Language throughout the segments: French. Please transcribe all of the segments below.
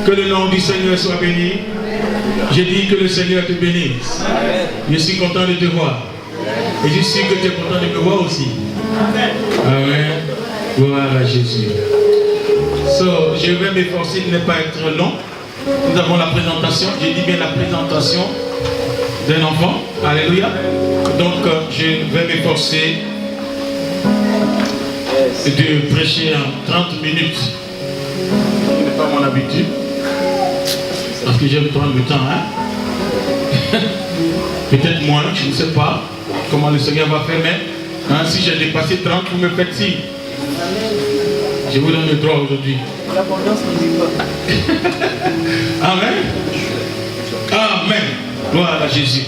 Que le nom du Seigneur soit béni. Je dis que le Seigneur te bénisse. Je suis content de te voir. Et je suis que tu es content de me voir aussi. Amen. Gloire à Jésus. So, je vais m'efforcer de ne pas être long. Nous avons la présentation. Je dis bien la présentation d'un enfant. Alléluia. Donc, je vais m'efforcer de prêcher en 30 minutes. Ce n'est pas mon habitude. Parce que j'aime prendre le temps, hein? Peut-être moins, je ne sais pas comment le Seigneur va faire, mais hein, si j'ai dépassé 30, vous me faites signe. Je vous donne le droit aujourd'hui. L'abondance ne dit pas. Amen. Amen. Gloire à Jésus.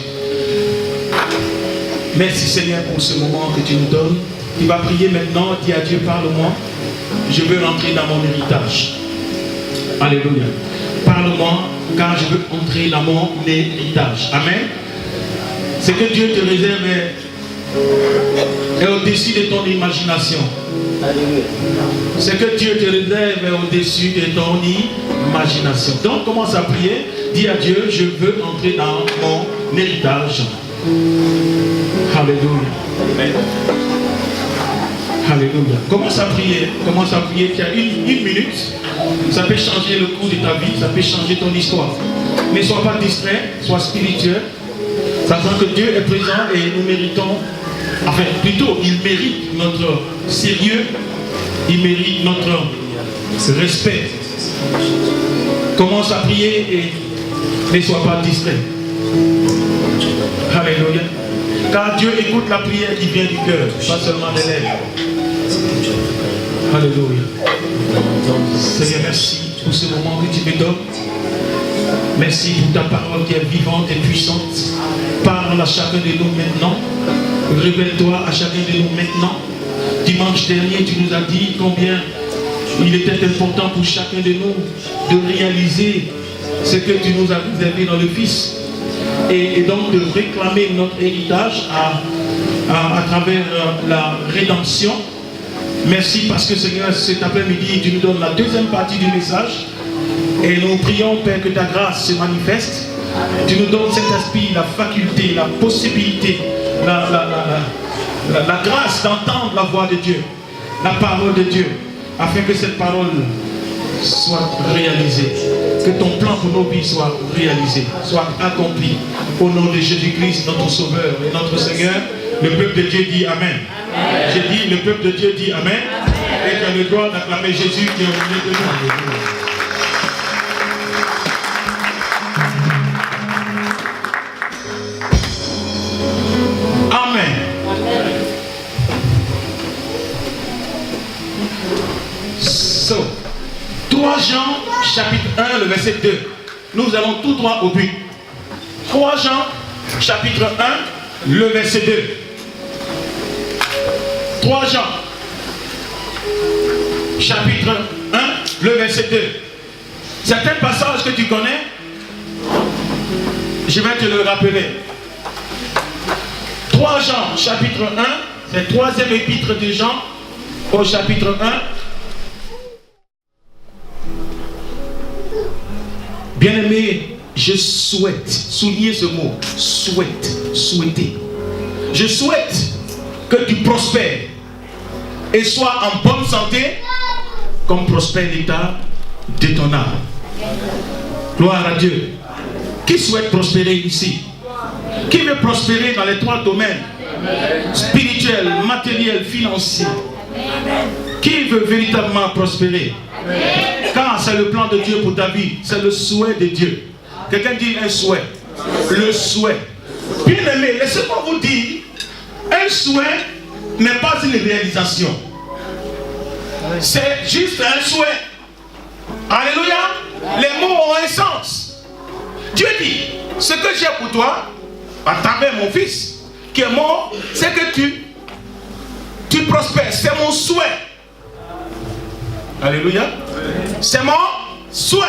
Merci Seigneur pour ce moment que tu nous donnes. Tu vas prier maintenant, dis à Dieu, parle-moi. Je veux rentrer dans mon héritage. Alléluia. Parle-moi, car je veux entrer dans mon héritage. Amen. Ce que Dieu te réserve est au-dessus de ton imagination. Ce que Dieu te réserve est au-dessus de ton imagination. Donc commence à prier. Dis à Dieu, je veux entrer dans mon héritage. Alléluia. Amen. Alléluia. Commence à prier. Commence à prier. Tu as une minute. Ça peut changer le cours de ta vie. Ça peut changer ton histoire. Ne sois pas distrait. Sois spirituel. Sachant que Dieu est présent et nous méritons. Enfin, plutôt, il mérite notre sérieux. Il mérite notre respect. Commence à prier et ne sois pas distrait. Alléluia. Car Dieu écoute la prière qui vient du cœur, pas seulement des lèvres. Alléluia. Seigneur, merci pour ce moment que tu me donnes. Merci pour ta parole qui est vivante et puissante. Parle à chacun de nous maintenant. Révèle-toi à chacun de nous maintenant. Dimanche dernier, tu nous as dit combien il était important pour chacun de nous de réaliser ce que tu nous as réservé dans le Fils. Et donc de réclamer notre héritage à travers la rédemption. Merci parce que Seigneur, cet après-midi, tu nous donnes la deuxième partie du message. Et nous prions, Père, que ta grâce se manifeste. Tu nous donnes cet esprit, la faculté, la possibilité, la grâce d'entendre la voix de Dieu, la parole de Dieu, afin que cette parole soit réalisée. Que ton plan pour nos vies soit réalisé, soit accompli. Au nom de Jésus-Christ, notre Sauveur et notre Seigneur, le peuple de Dieu dit Amen. J'ai dit, le peuple de Dieu dit Amen. Et tu as le droit d'acclamer Jésus qui est au milieu de nous. Amen. So, 3 Jean, chapitre 1, le verset 2. Nous allons tout droit au but. 3 Jean, chapitre 1, le verset 2. 3 Jean, chapitre 1, le verset 2. Certains passages que tu connais, je vais te le rappeler. 3 Jean, chapitre 1, c'est le 3e épître de Jean, au chapitre 1. Bien-aimé, je souhaite, soulignez ce mot, souhaiter. Je souhaite que tu prospères et sois en bonne santé comme prospère l'état de ton âme. Gloire à Dieu. Qui souhaite prospérer ici? Qui veut prospérer dans les 3 domaines? Spirituel, matériel, financier. Qui veut véritablement prospérer? Car c'est le plan de Dieu pour ta vie. C'est le souhait de Dieu. Quelqu'un dit un souhait. Le souhait. Bien aimé, laissez-moi vous dire, un souhait n'est pas une réalisation. C'est juste un souhait. Alléluia. Les mots ont un sens. Dieu dit, ce que j'ai pour toi, à travers mon fils, qui est mort, c'est que tu prospères. C'est mon souhait. Alléluia. C'est mon souhait.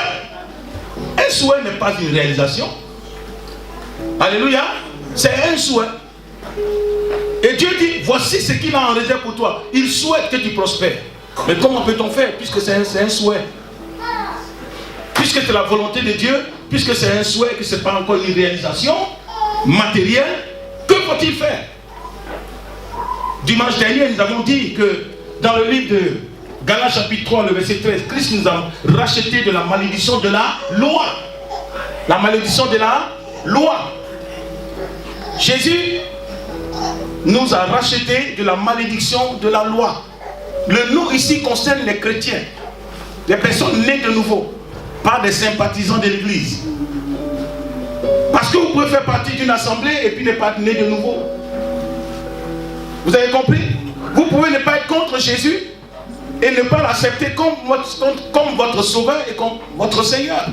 Un souhait n'est pas une réalisation. Alléluia. C'est un souhait. Et Dieu dit, voici ce qu'il a en réserve pour toi. Il souhaite que tu prospères. Mais comment peut-on faire puisque c'est un souhait? Puisque c'est la volonté de Dieu, puisque c'est un souhait, que ce n'est pas encore une réalisation matérielle, que faut-il faire? Dimanche dernier, nous avons dit que dans le livre de Galates chapitre 3, le verset 13, Christ nous a racheté de la malédiction de la loi. La malédiction de la loi. Jésus nous a racheté de la malédiction de la loi. Le nous ici concerne les chrétiens, les personnes nées de nouveau, pas des sympathisants de l'église. Parce que vous pouvez faire partie d'une assemblée et puis ne pas être né de nouveau. Vous avez compris? Vous pouvez ne pas être contre Jésus et ne pas l'accepter comme votre sauveur et comme votre Seigneur.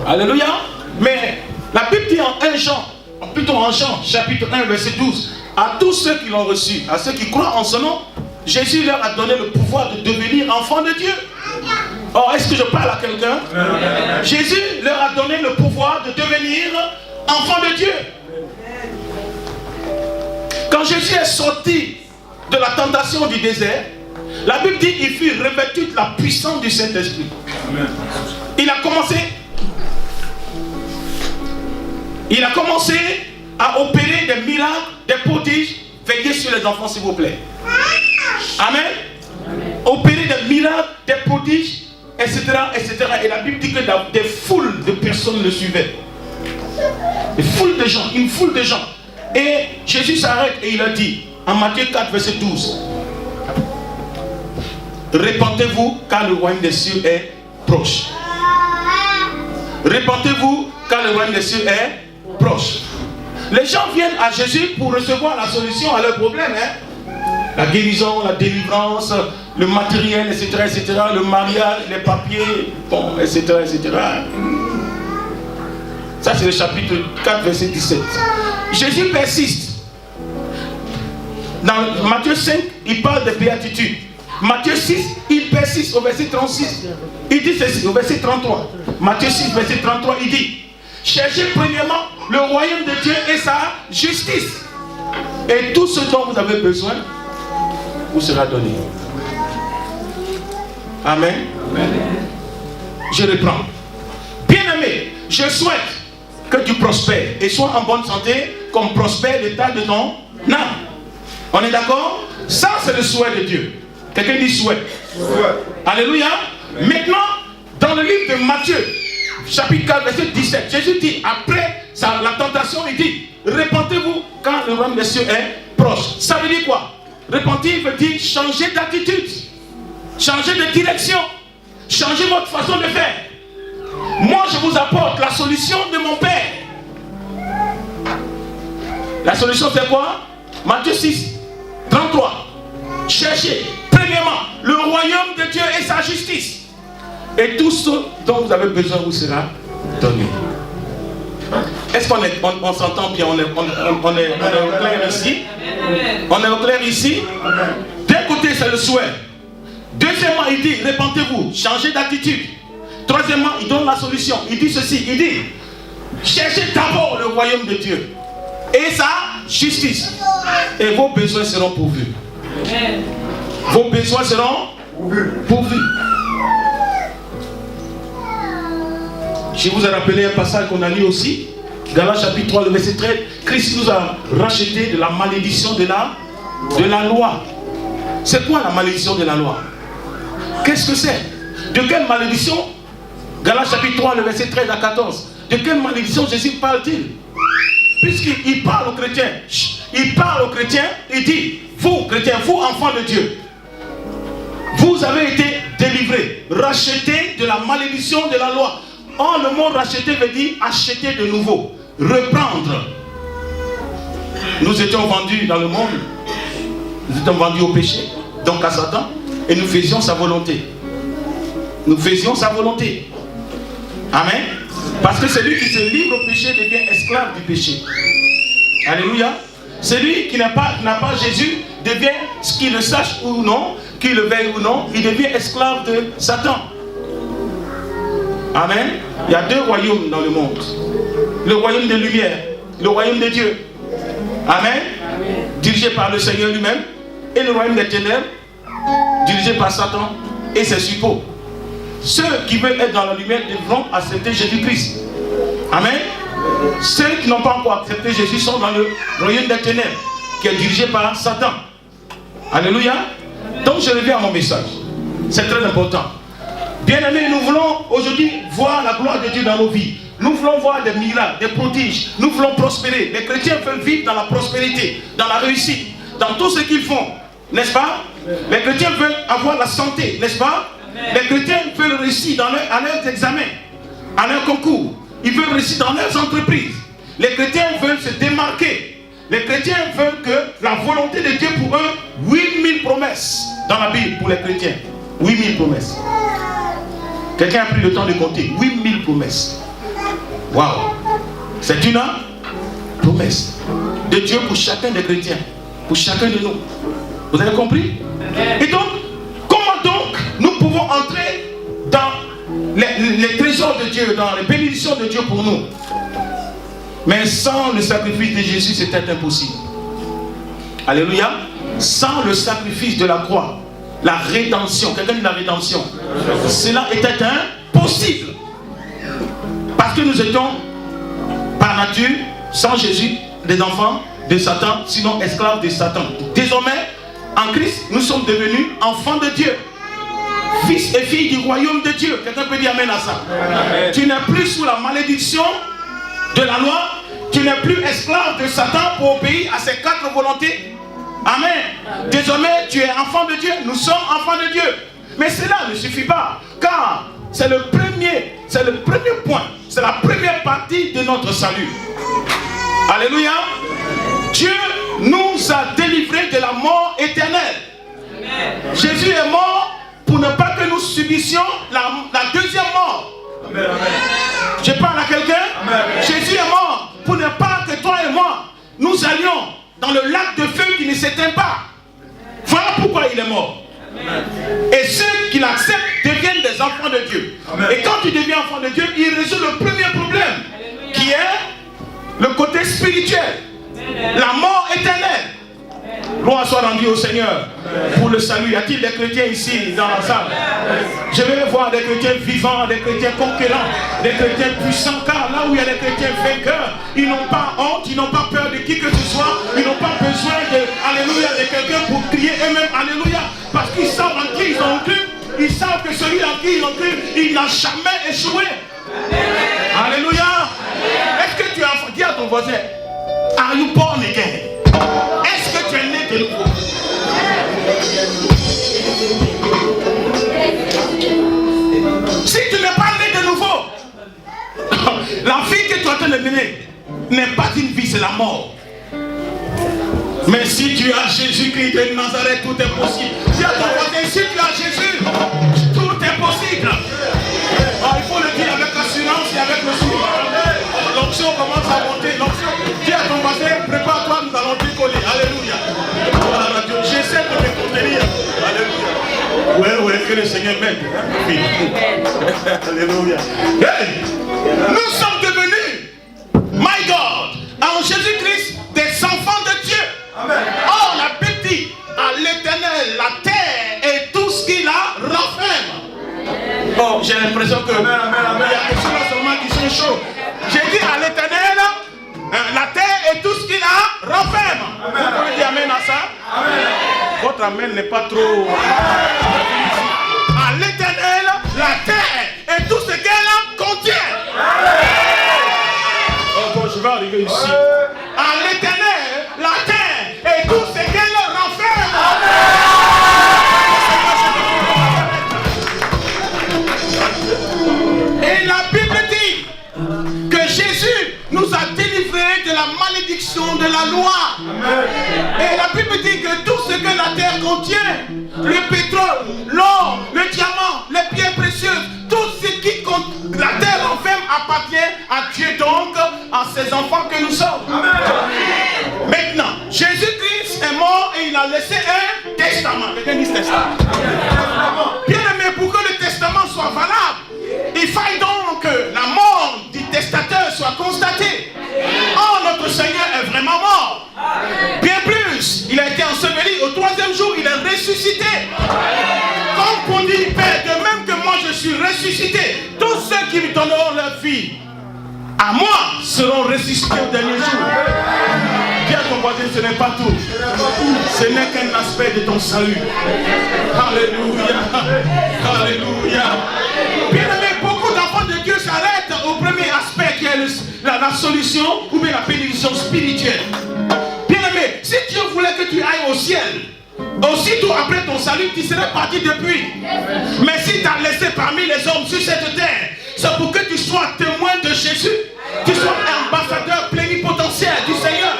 Alléluia. Mais la Bible dit en Jean, chapitre 1, verset 12, à tous ceux qui l'ont reçu, à ceux qui croient en son nom, Jésus leur a donné le pouvoir de devenir enfants de Dieu. Or, est-ce que je parle à quelqu'un? Jésus leur a donné le pouvoir de devenir enfants de Dieu. Quand Jésus est sorti de la tentation du désert, la Bible dit qu'il fut revêtu de la puissance du Saint-Esprit. Il a commencé à opérer des miracles, des prodiges. Veillez sur les enfants, s'il vous plaît. Amen. Opérer des miracles, des prodiges, etc., etc. Et la Bible dit que des foules de personnes le suivaient. Des foules de gens, une foule de gens. Et Jésus s'arrête et il a dit, en Matthieu 4, verset 12, répentez-vous car le royaume des cieux est proche. Répentez-vous car le royaume des cieux est proche. Les gens viennent à Jésus pour recevoir la solution à leurs problèmes. La guérison, la délivrance, le matériel, etc., etc., le mariage, les papiers, bon, etc., etc. Ça, c'est le chapitre 4, verset 17. Jésus persiste. Dans Matthieu 5, il parle de béatitude. Matthieu 6, il persiste au verset 36. Il dit ceci, au verset 33. Matthieu 6, verset 33, il dit, cherchez premièrement le royaume de Dieu et sa justice. Et tout ce dont vous avez besoin vous sera donné. Amen. Amen. Je reprends. Bien-aimé, je souhaite que tu prospères et sois en bonne santé comme prospère l'état de ton âme. On est d'accord? Ça, c'est le souhait de Dieu. Quelqu'un dit souhait. Alléluia. Maintenant, dans le livre de Matthieu, chapitre 4, verset 17, Jésus dit, après la tentation, il dit, répentez-vous quand le royaume des cieux est proche. Ça veut dire quoi? Repentir veut dire changer d'attitude, changer de direction, changer votre façon de faire. Moi, je vous apporte la solution de mon Père. La solution, c'est quoi? Matthieu 6, 33. Cherchez, premièrement, le royaume de Dieu et sa justice. Et tout ce dont vous avez besoin vous sera donné. Est-ce qu'on s'entend bien? On est au clair ici? On est au clair ici? D'un côté, c'est le souhait. Deuxièmement, il dit, répentez-vous, changez d'attitude. Troisièmement, il donne la solution. Il dit ceci, il dit, cherchez d'abord le royaume de Dieu et sa justice. Et vos besoins seront pourvus. Vos besoins seront pourvus. Je vous ai rappelé un passage qu'on a lu aussi, Galates chapitre 3, le verset 13. Christ nous a racheté de la malédiction de la loi. C'est quoi la malédiction de la loi? Qu'est-ce que c'est? De quelle malédiction? Galates chapitre 3, le verset 13 à 14. De quelle malédiction Jésus parle-t-il? Puisqu'il parle aux chrétiens. Il parle aux chrétiens, il dit, vous chrétiens, vous enfants de Dieu, vous avez été délivrés, rachetés de la malédiction de la loi. Or, le mot racheter veut dire acheter de nouveau. reprendre. Nous étions vendus dans le monde, nous étions vendus au péché, donc à Satan, et nous faisions sa volonté. Nous faisions sa volonté. Amen. Parce que celui qui se livre au péché devient esclave du péché. Alléluia. Celui qui n'a pas Jésus devient, qu'il le sache ou non, qu'il le veuille ou non, il devient esclave de Satan. Amen. Il y a deux royaumes dans le monde. Le royaume des lumières, le royaume de Dieu. Amen. Dirigé par le Seigneur lui-même. Et le royaume des ténèbres, dirigé par Satan et ses suppôts. Ceux qui veulent être dans la lumière devront accepter Jésus-Christ. Amen. Ceux qui n'ont pas encore accepté Jésus sont dans le royaume des ténèbres, qui est dirigé par Satan. Alléluia. Donc je reviens à mon message. C'est très important. Bien-aimés, nous voulons aujourd'hui voir la gloire de Dieu dans nos vies. Nous voulons voir des miracles, des prodiges. Nous voulons prospérer. Les chrétiens veulent vivre dans la prospérité, dans la réussite, dans tout ce qu'ils font. N'est-ce pas? Les chrétiens veulent avoir la santé, n'est-ce pas? Les chrétiens veulent réussir à leurs examens, à leurs concours. Ils veulent réussir dans leurs entreprises. Les chrétiens veulent se démarquer. Les chrétiens veulent que la volonté de Dieu pour eux, 8000 promesses dans la Bible pour les chrétiens. 8000 promesses. Quelqu'un a pris le temps de compter. 8000 promesses. Waouh! C'est une promesse de Dieu pour chacun des chrétiens. Pour chacun de nous. Vous avez compris? Et donc, comment donc nous pouvons entrer dans les trésors de Dieu, dans les bénédictions de Dieu pour nous? Mais sans le sacrifice de Jésus, c'était impossible. Alléluia. Sans le sacrifice de la croix, la rédemption, quelqu'un dit la rédemption, cela était impossible. Parce que nous étions, par nature, sans Jésus, des enfants de Satan, sinon esclaves de Satan. Désormais, en Christ, nous sommes devenus enfants de Dieu. Fils et filles du royaume de Dieu. Quelqu'un peut dire amen à ça? Amen. Tu n'es plus sous la malédiction de la loi. Tu n'es plus esclave de Satan pour obéir à ses 4 volontés. Amen. Désormais, tu es enfant de Dieu. Nous sommes enfants de Dieu. Mais cela ne suffit pas. Car c'est le premier point. C'est la première partie de notre salut. Alléluia. Dieu nous a délivrés de la mort éternelle. Amen. Jésus est mort pour ne pas que nous subissions la deuxième mort. Amen. Je parle à quelqu'un. Jésus est mort pour ne pas que toi et moi, nous allions dans le lac de feu qui ne s'éteint pas. Voilà pourquoi il est mort. Amen. Et ceux qui l'acceptent deviennent des enfants de Dieu. Amen. Et quand tu deviens enfant de Dieu, il résout le premier problème, qui est le côté spirituel. La mort éternelle. Gloire soit rendue au Seigneur pour le salut. Y a-t-il des chrétiens ici dans la salle? Je vais voir des chrétiens vivants, des chrétiens conquérants, des chrétiens puissants. Car là où il y a des chrétiens vainqueurs, ils n'ont pas honte, ils n'ont pas peur de qui que ce soit. Ils n'ont pas besoin de alléluia de quelqu'un pour crier eux-mêmes alléluia. Parce qu'ils savent en qui ils ont cru. Ils savent que celui en qui ils ont cru, il n'a jamais échoué. Alléluia. Est-ce que tu as dit à ton voisin, are you born again? Est-ce que tu es né de nouveau? Si tu n'es pas né de nouveau, la vie que tu es en train de mener n'est pas une vie, c'est la mort. Mais si tu as Jésus-Christ de Nazareth, tout est possible. Dis à ton voisin, si tu as Jésus, tout est possible. Alors, il faut le dire avec assurance et avec le sourire. L'onction commence à monter. L'onction, dis à ton voisin, prépare-toi, nous allons décoller. Alléluia. Voilà, j'essaie de me contenir. Alléluia. Ouais, que le Seigneur m'aide. Alléluia. Hey, nous sommes devenus, my God, en Jésus-Christ, des enfants de Dieu. Amen. Or, la Bible dit, à l'Éternel, la terre et tout ce qu'il a renferme. Oh, j'ai l'impression que il y a des choses seulement qui sont chauds. J'ai dit à l'Éternel, la terre et tout ce qu'il a renferme. Amen. Vous pouvez dire amen à ça? Amen. Votre amen n'est pas trop. À l'Éternel, la terre et tout ce qu'elle contient. Oh bon, je vais arriver ici. À l'Éternel, la terre et tout ce qu'elle renferme. Et la Bible dit que Jésus nous a délivrés la loi. Et la Bible dit que tout ce que la terre contient, le pétrole, l'or, le diamant, les pierres précieuses, tout ce qui la terre enferme appartient à Dieu, donc à ses enfants que nous sommes. Maintenant, Jésus-Christ est mort et il a laissé un testament. Quelqu'un dit testament. Bien aimé, pour que le testament soit valable, il faille donc que la mort du testateur soit constatée. Oh, notre Seigneur est vraiment mort. Bien plus, il a été enseveli. Au 3e jour, il est ressuscité. Comme on dit, Père, de même que moi je suis ressuscité, tous ceux qui lui donneront leur vie à moi seront ressuscités au dernier jour. Dis à ton voisin, ce n'est pas tout. Ce n'est qu'un aspect de ton salut. Alléluia. Alléluia. Bien aimé, beaucoup d'enfants de Dieu s'arrêtent au premier aspect qui est la solution ou bien la bénédiction spirituelle. Bien aimé, si Dieu voulait que tu ailles au ciel, aussitôt après ton salut, tu serais parti depuis. Mais si tu as laissé parmi les hommes sur cette terre, c'est pour que tu sois témoin de Jésus. Tu sois ambassadeur plénipotentiaire du Seigneur.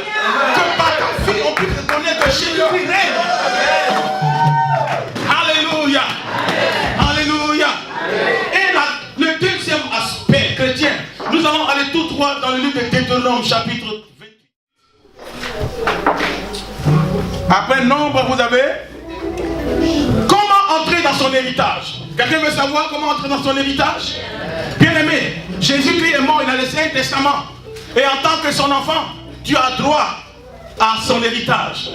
Que par ta fille, on puisse reconnaître que Jésus règne. Alléluia. Alléluia. Et le deuxième aspect chrétien, nous allons aller tout droit dans le livre de Deutéronome, chapitre 28. Après nombre, vous avez comment entrer dans son héritage. Quelqu'un veut savoir comment entrer dans son héritage? Bien aimé, Jésus-Christ est mort, il a laissé un testament. Et en tant que son enfant, tu as droit à son héritage.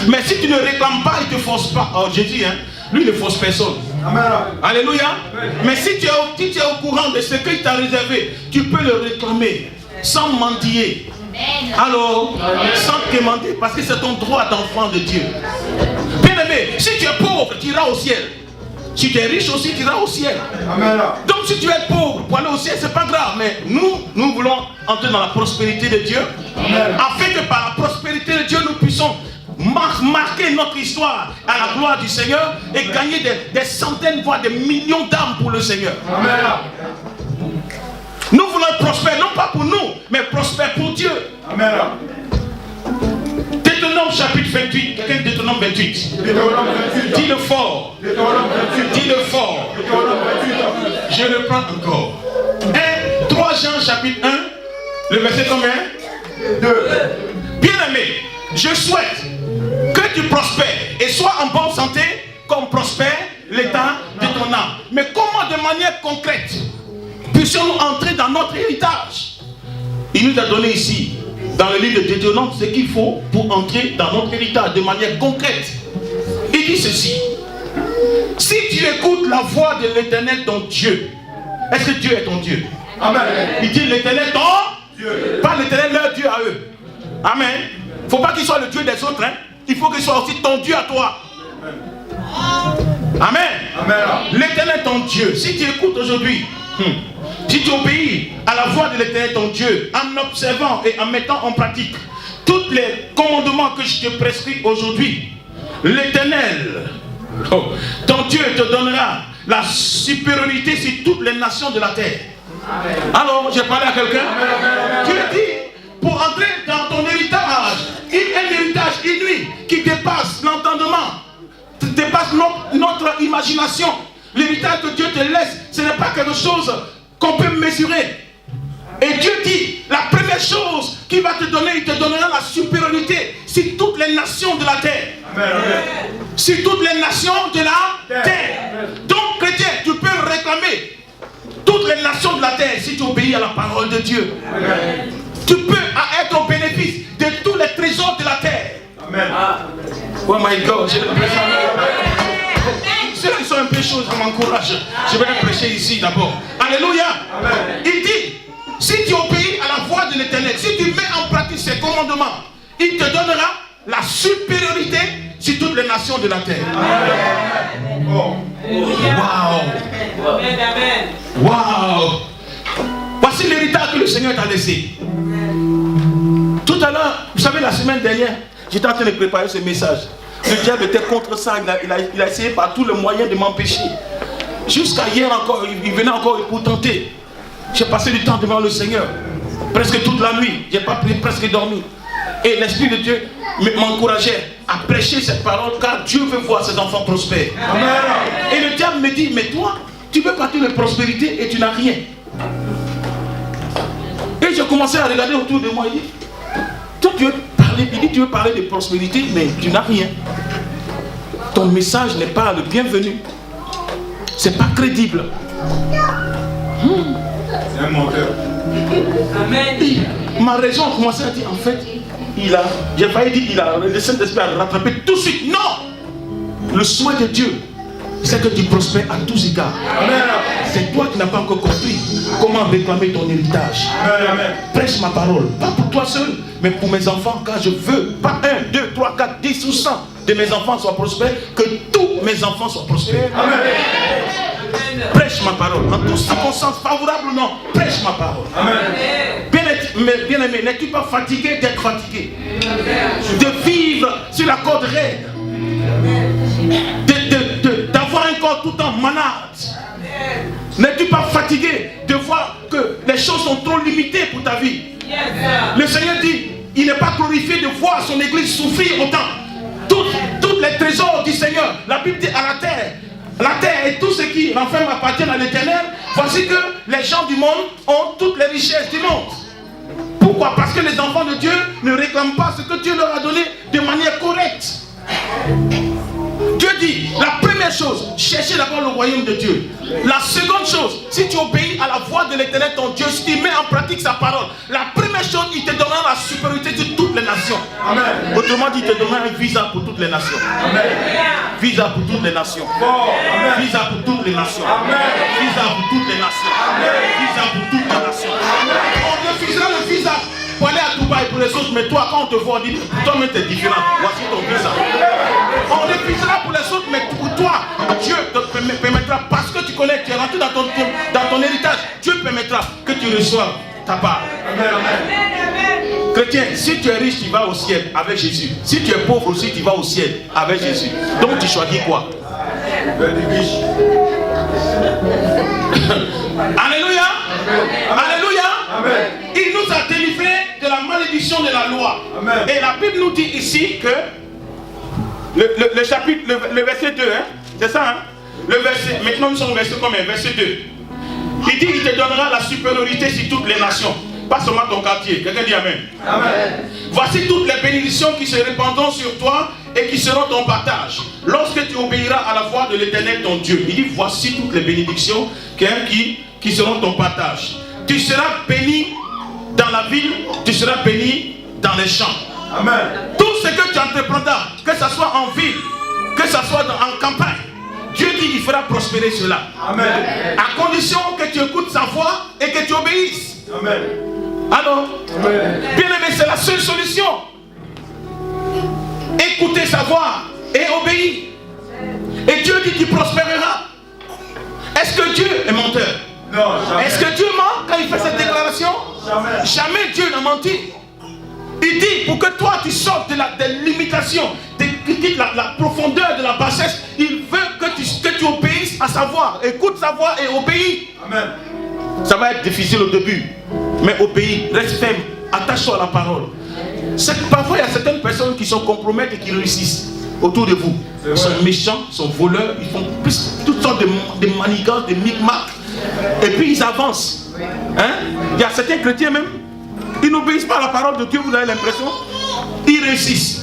Mais si tu ne réclames pas, il ne te force pas. Oh, Jésus, hein, lui, il ne force personne. Amen. Alléluia. Mais si tu es au courant de ce qu'il t'a réservé, tu peux le réclamer sans mendier. Alors, sans te demander, parce que c'est ton droit d'enfant de Dieu. Bien aimé, si tu es pauvre, tu iras au ciel. Si tu es riche aussi, tu iras au ciel. Amen. Donc si tu es pauvre, pour aller au ciel, c'est pas grave. Mais nous voulons entrer dans la prospérité de Dieu. Amen. Afin que par la prospérité de Dieu, nous puissions marquer notre histoire à la gloire du Seigneur et gagner des centaines, voire des millions d'âmes pour le Seigneur. Amen. Nous voulons prospérer, non pas pour nous, mais prospérer pour Dieu. Amen. Deutéronome chapitre 28. Quelqu'un de Deutéronome 28. Dis-le fort. Dis-le fort. Je le prends encore. 3 Jean chapitre 1. Le verset combien? 2. Bien aimé, je souhaite que tu prospères et sois en bonne santé comme prospère l'état de ton âme. Mais comment de manière concrète puissions-nous entrer dans notre héritage? Il nous a donné ici, dans le livre de Deutéronome, ce qu'il faut pour entrer dans notre héritage de manière concrète. Il dit ceci: si tu écoutes la voix de l'Éternel ton Dieu, est-ce que Dieu est ton Dieu? Amen. Il dit l'Éternel ton Dieu, pas l'Éternel leur Dieu à eux. Amen. Il ne faut pas qu'il soit le Dieu des autres, hein. Il faut qu'il soit aussi ton Dieu à toi. Amen. Amen. L'Éternel ton Dieu, si tu écoutes aujourd'hui, si tu obéis à la voix de l'Éternel ton Dieu, en observant et en mettant en pratique tous les commandements que je te prescris aujourd'hui, l'Éternel, ton Dieu, te donnera la supériorité sur toutes les nations de la terre. Amen. Alors, j'ai parlé à quelqu'un. Dieu dit, pour entrer dans ton héritage, un héritage inouï qui dépasse l'entendement, dépasse notre imagination. L'héritage que Dieu te laisse, ce n'est pas quelque chose qu'on peut mesurer. Et Dieu dit, la première chose qu'il va te donner, il te donnera la supériorité sur toutes les nations de la terre. Amen. Sur toutes les nations de la terre. Donc, chrétien, tu peux réclamer toutes les nations de la terre si tu obéis à la parole de Dieu. Amen. Tu peux être au bénéfice de tous les trésors de la terre. Amen. Oh my God, j'ai l'impression. Ceux qui sont un peu chauds, ça m'encourage. Je vais prêcher ici d'abord. Alléluia. Amen. Il dit, si tu obéis à la voix de l'Éternel, si tu mets en pratique ses commandements, il te donnera la supériorité sur toutes les nations de la terre. Amen. Oh. Wow. Wow. Voici l'héritage que le Seigneur t'a laissé. Tout à l'heure, vous savez, la semaine dernière, j'étais en train de préparer ce message. Le diable était contre ça, il a essayé par tous les moyens de m'empêcher. Jusqu'à hier encore, il venait encore pour tenter. J'ai passé du temps devant le Seigneur, presque toute la nuit, j'ai pas presque dormi. Et l'Esprit de Dieu m'encourageait à prêcher cette parole, car Dieu veut voir ses enfants prospères. Amen. Et le diable me dit, mais toi, tu veux partir de prospérité et tu n'as rien. Et j'ai commencé à regarder autour de moi. Il dit, toi tu veux parler de prospérité, mais tu n'as rien. Ton message n'est pas le bienvenu. C'est pas crédible. C'est un menteur. Amen. Ma raison a commencé à dire, en fait, j'ai failli dire, le Saint-Esprit a rattrapé tout de suite. Non! Le souhait de Dieu, c'est que tu prospères à tous égards. Amen. C'est toi qui n'as pas encore compris comment réclamer ton héritage. Amen. Prêche ma parole, pas pour toi seul, mais pour mes enfants, car je veux, pas 1, 2, 3, 4, 10 ou 100 de mes enfants soient prospères, que tous mes enfants soient prospères. Amen. Prêche ma parole, en toutes circonstances, favorables ou non, prêche ma parole. Amen. Bien-aimé, n'es-tu pas fatigué d'être fatigué? De vivre sur la corde raide, d'avoir un corps tout le temps malade. N'es-tu pas fatigué de voir que les choses sont trop limitées pour ta vie? Le Seigneur dit, il n'est pas glorifié de voir son église souffrir autant. Tous les trésors du Seigneur, la Bible dit à la terre et tout ce qui renferme appartient à l'Éternel. Voici que les gens du monde ont toutes les richesses du monde. Pourquoi? Parce que les enfants de Dieu ne réclament pas ce que Dieu leur a donné de manière correcte. Dieu dit, la première chose, cherchez d'abord le royaume de Dieu. La seconde chose, si tu obéis à la voix de l'Éternel ton Dieu, si tu mets en pratique sa parole, la première chose, il te donnera la supériorité de toutes les nations. Amen. Autrement dit, il te donnera un visa pour toutes les nations. Amen. Visa pour toutes les nations. Amen. Visa pour toutes les nations. Amen. Visa pour toutes les nations. Amen. Visa pour toutes les nations. Amen. On refusera le visa pour aller à Dubaï pour les autres, mais toi, quand on te voit, on dit, toi-même t'es différent. Voici ton visa. On refusera pour les autres, mais pour toi, Dieu te permettra, parce que tu connais, tu es rentré dans ton héritage, Dieu permettra que tu reçoives ta part. Amen, amen. Chrétien, si tu es riche, tu vas au ciel avec Jésus. Si tu es pauvre aussi, tu vas au ciel avec Jésus. Donc tu choisis quoi? Alléluia. Alléluia. Amen. Il nous a délivrés de la malédiction de la loi. Amen. Et la Bible nous dit ici que le chapitre, le verset 2, hein, c'est ça, hein? Le verset, maintenant nous sommes au verset combien? Verset 2. Il dit, il te donnera la supériorité sur toutes les nations. Pas seulement ton quartier. Quelqu'un dit Amen. Amen. Voici toutes les bénédictions qui se répandront sur toi et qui seront ton partage lorsque tu obéiras à la voix de l'Éternel ton Dieu. Il dit, voici toutes les bénédictions qui seront ton partage. Tu seras béni dans la ville, tu seras béni dans les champs. Amen. Tout ce que tu entreprendras, que ce soit en ville, que ce soit en campagne, Dieu dit il fera prospérer cela. Amen. À condition que tu écoutes sa voix et que tu obéisses. Amen. Alors, bien aimé, c'est la seule solution. Écoutez sa voix et obéir. Et Dieu dit qu'il prospérera. Est-ce que Dieu est menteur? Non, jamais. Est-ce que Dieu ment quand il fait cette déclaration? Jamais. Jamais Dieu n'a menti. Il dit pour que toi tu sortes des limitations, de la profondeur de la bassesse, il veut que tu obéisses à sa voix. Écoute sa voix et obéis. Amen. Ça va être difficile au début, mais obéis, reste ferme, attache-toi à la parole. Parfois il y a certaines personnes qui sont compromettent et qui réussissent autour de vous. Ils sont méchants, ils sont voleurs, ils font toutes sortes de manigances, de micmacs, et puis ils avancent. Hein? Il y a certains chrétiens même, ils n'obéissent pas à la parole de Dieu, vous avez l'impression, ils réussissent.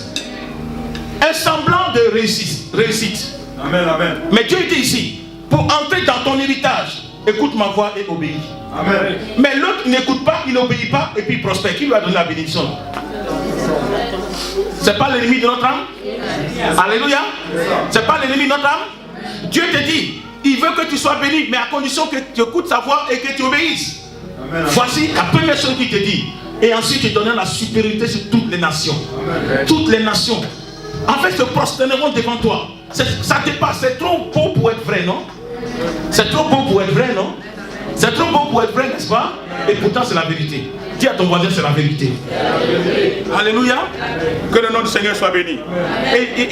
Un semblant de réussite. Amen, amen. Mais Dieu dit ici, pour entrer dans ton héritage, écoute ma voix et obéis. Amen. Mais l'autre n'écoute pas, il n'obéit pas et puis il prospère. Qui lui a donné la bénédiction? C'est pas l'ennemi de notre âme? Alléluia. C'est pas l'ennemi de notre âme? Dieu te dit, il veut que tu sois béni, mais à condition que tu écoutes sa voix et que tu obéisses. Amen. Voici la première chose qu'il te dit. Et ensuite, il te donne la supériorité sur toutes les nations. Amen. Toutes les nations, en fait, se prosterneront devant toi. Ça dépasse, c'est trop beau pour être vrai, non? C'est trop beau pour être vrai, non? C'est trop beau pour être vrai, n'est-ce pas? Et pourtant, c'est la vérité. Dis à ton voisin, c'est la vérité. Alléluia. Que le nom du Seigneur soit béni. Et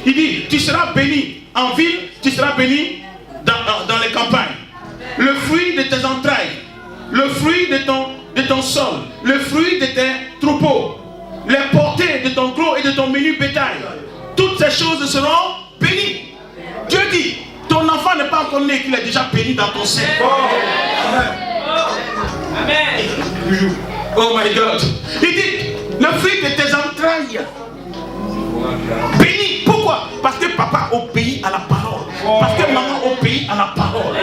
il dit, tu seras béni en ville, tu seras béni dans les campagnes. Le fruit de tes entrailles, le fruit de ton sol, le fruit de tes troupeaux, les portes ton menu bétail. Toutes ces choses seront bénies. Dieu dit, ton enfant n'est pas encore né, qu'il est déjà béni dans ton sein. Amen. Oh my God. Il dit, le fruit de tes entrailles. Béni. Pourquoi? Parce que papa obéit à la parole. Parce que maman obéit à la parole.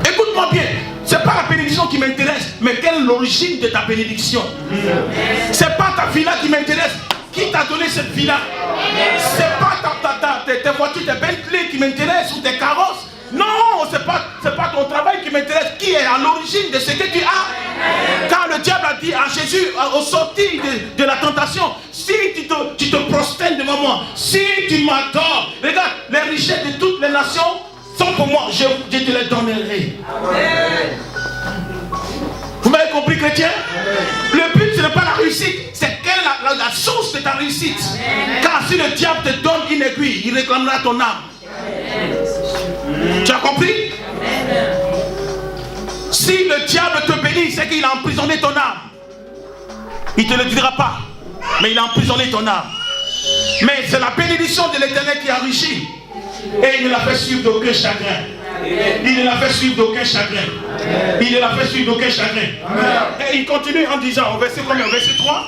Écoute-moi bien. Ce n'est pas la bénédiction qui m'intéresse, mais quelle est l'origine de ta bénédiction? Ce n'est pas ta vie-là qui m'intéresse. Qui t'a donné cette vie-là? Ce n'est pas tes voitures, tes Bentley qui m'intéressent ou tes carrosses. Non, ce n'est pas ton travail qui m'intéresse. Qui est à l'origine de ce que tu as? Car le diable a dit à Jésus, au sortir de la tentation, si tu te prosternes devant moi, si tu m'adores, regarde, les richesses de toutes les nations sont pour moi, je te les donnerai. Vous m'avez compris, chrétien? Le but, ce n'est pas la réussite, c'est quelle est la source de ta réussite. Car si le diable te donne une aiguille, il réclamera ton âme. Tu as compris? Si le diable te bénit, c'est qu'il a emprisonné ton âme. Il ne te le dira pas, mais il a emprisonné ton âme. Mais c'est la bénédiction de l'Éternel qui enrichit. Et il ne l'a fait suivre d'aucun chagrin. Il ne l'a fait suivre d'aucun chagrin. Il ne l'a fait suivre d'aucun chagrin. Et il continue en disant, au verset combien? Verset 3.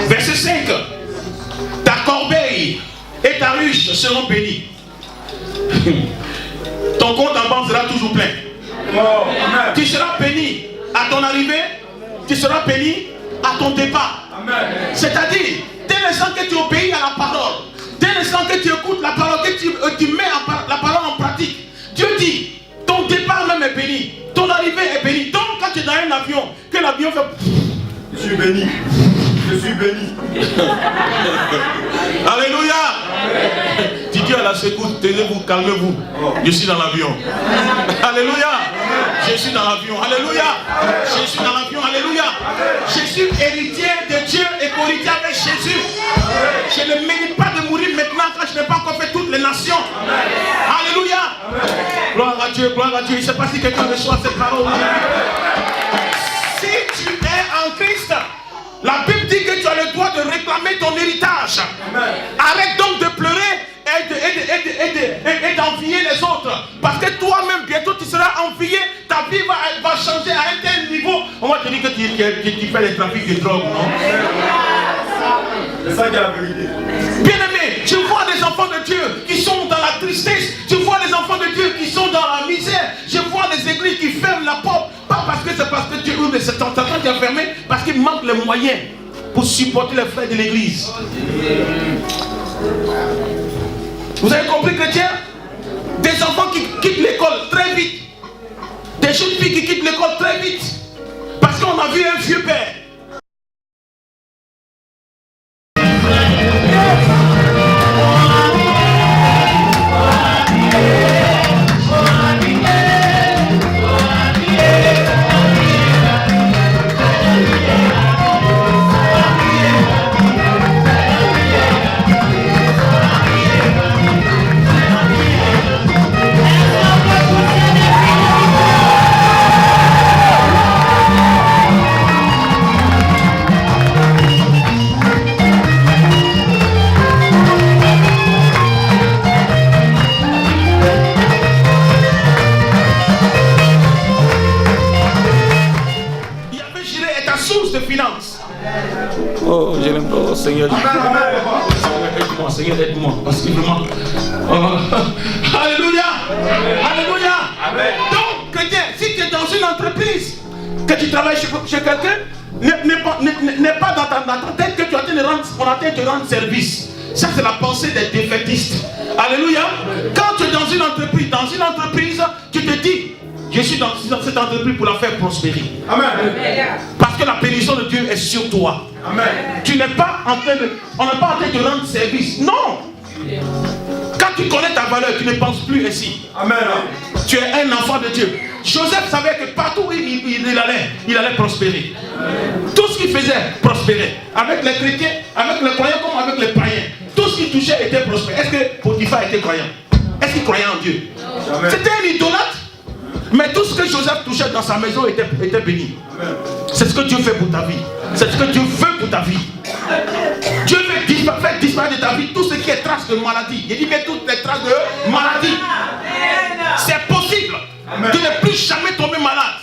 Verset 5. Ta corbeille et ta ruche seront bénies. Ton compte en banque sera toujours plein. Tu seras béni à ton arrivée. Tu seras béni à ton départ. C'est-à-dire, dès l'instant que tu obéis à la parole, dès l'instant que tu écoutes la parole, que tu mets la parole en pratique, Dieu dit, ton départ même est béni, ton arrivée est bénie. Donc quand tu es dans un avion, que l'avion fait... Je suis béni. Je suis béni. Alléluia. Dis Dieu à la secours, taisez-vous, calmez-vous. Je suis dans l'avion. Alléluia. Je suis dans l'avion. Alléluia. Je suis dans l'avion. Alléluia. Je suis héritier de Dieu et co-héritier avec Jésus. Je ne mérite pas de mourir maintenant quand je n'ai pas encore fait toutes les nations. Alléluia. Gloire à Dieu, gloire à Dieu. Je ne sais pas si quelqu'un reçoit cette parole. Si tu es en Christ, la Bible dit que tu as le droit de réclamer ton héritage. Arrête donc de pleurer et d'envier les autres. Parce que toi-même, bientôt, tu seras envié. Ta vie va changer à un tel niveau. On va te dire que tu fais des trafics de drogue, non? C'est ça qui est la vérité. Bien-aimé, je vois des enfants de Dieu qui sont dans la tristesse. Je vois des enfants de Dieu qui sont dans la misère. Je vois des églises qui ferment la porte. Pas parce que c'est parce que Dieu ouvre, mais c'est ton temps qui a fermé. Parce qu'il manque les moyens pour supporter les frères de l'église. Vous avez compris, chrétien? Des enfants qui quittent l'école très vite. Des jeunes filles qui quittent l'école très vite. Parce qu'on a vu un vieux père. Oh, je l'aime pas, Seigneur. Aide-moi, Seigneur, aide-moi. Parce que vraiment. Alléluia. Alléluia. Donc, chrétien, si tu es dans une entreprise, que tu travailles chez quelqu'un, n'est pas dans ta tête que tu es en train de rendre service. Ça, c'est la pensée des défaitistes. Alléluia. Quand tu es dans une entreprise, tu te dis, je suis dans cette entreprise pour la faire prospérer. Amen. Parce que la bénédiction de Dieu est sur toi. Amen. Tu n'es pas en train on n'est pas en train de rendre service. Non. Quand tu connais ta valeur, tu ne penses plus ainsi. Amen. Tu es un enfant de Dieu. Joseph savait que partout où il allait prospérer. Tout ce qu'il faisait prospérait. Avec les chrétiens, avec les croyants comme avec les païens. Tout ce qu'il touchait était prospère. Est-ce que Potiphar était croyant? Est-ce qu'il croyait en Dieu? C'était un idolâtre. Mais tout ce que Joseph touchait dans sa maison était béni. C'est ce que Dieu fait pour ta vie. C'est ce que Dieu veut pour ta vie. traces de maladie. Il dit mais toutes les traces de maladie. C'est possible. Tu n'es plus jamais tombé malade.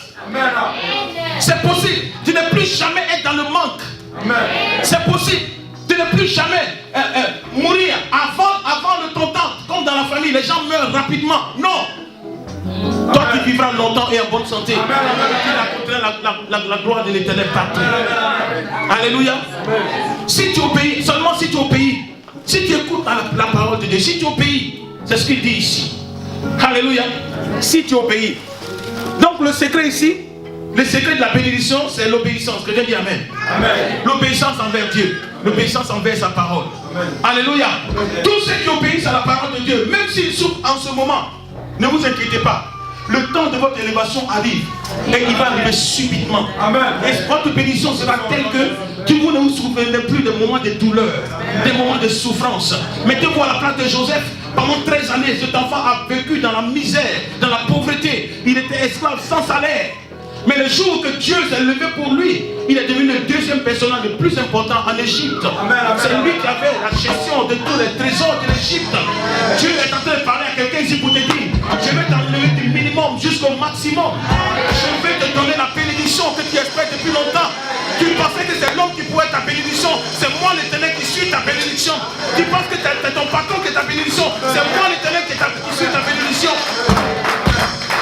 C'est possible. Tu n'es plus jamais être dans le manque. C'est possible. Tu n'es plus jamais mourir avant le ton temps. Comme dans la famille, les gens meurent rapidement. Non. Toi tu vivras longtemps et en bonne santé. Tu as la gloire de l'Éternel partout. Alléluia. Si tu obéis, seulement si tu obéis, si tu écoutes la parole de Dieu, si tu obéis, c'est ce qu'il dit ici. Alléluia. Si tu obéis. Donc le secret ici, le secret de la bénédiction, c'est l'obéissance. Quelqu'un dit Amen. L'obéissance envers Dieu. L'obéissance envers sa parole. Amen. Alléluia. Tous ceux qui obéissent à la parole de Dieu, même s'ils souffrent en ce moment, ne vous inquiétez pas. Le temps de votre élévation arrive. Et il va arriver subitement. Amen. Et votre bénédiction sera telle que vous ne vous souvenez plus des moments de douleur, des moments de souffrance. Mettez-vous à la place de Joseph. Pendant 13 années, cet enfant a vécu dans la misère, dans la pauvreté. Il était esclave sans salaire. Mais le jour que Dieu s'est levé pour lui, il est devenu le deuxième personnage le plus important en Égypte. C'est lui qui avait la gestion de tous les trésors de l'Égypte. Dieu est en train de parler à quelqu'un ici pour te dire, je vais t'enlever du minimum jusqu'au maximum. Je vais te donner la bénédiction que tu espères depuis longtemps. Tu pensais que c'est l'homme qui pourrait être ta bénédiction. C'est moi l'Éternel qui suis ta bénédiction. Tu penses que c'est ton patron qui est ta bénédiction. C'est moi l'Éternel qui suis ta bénédiction.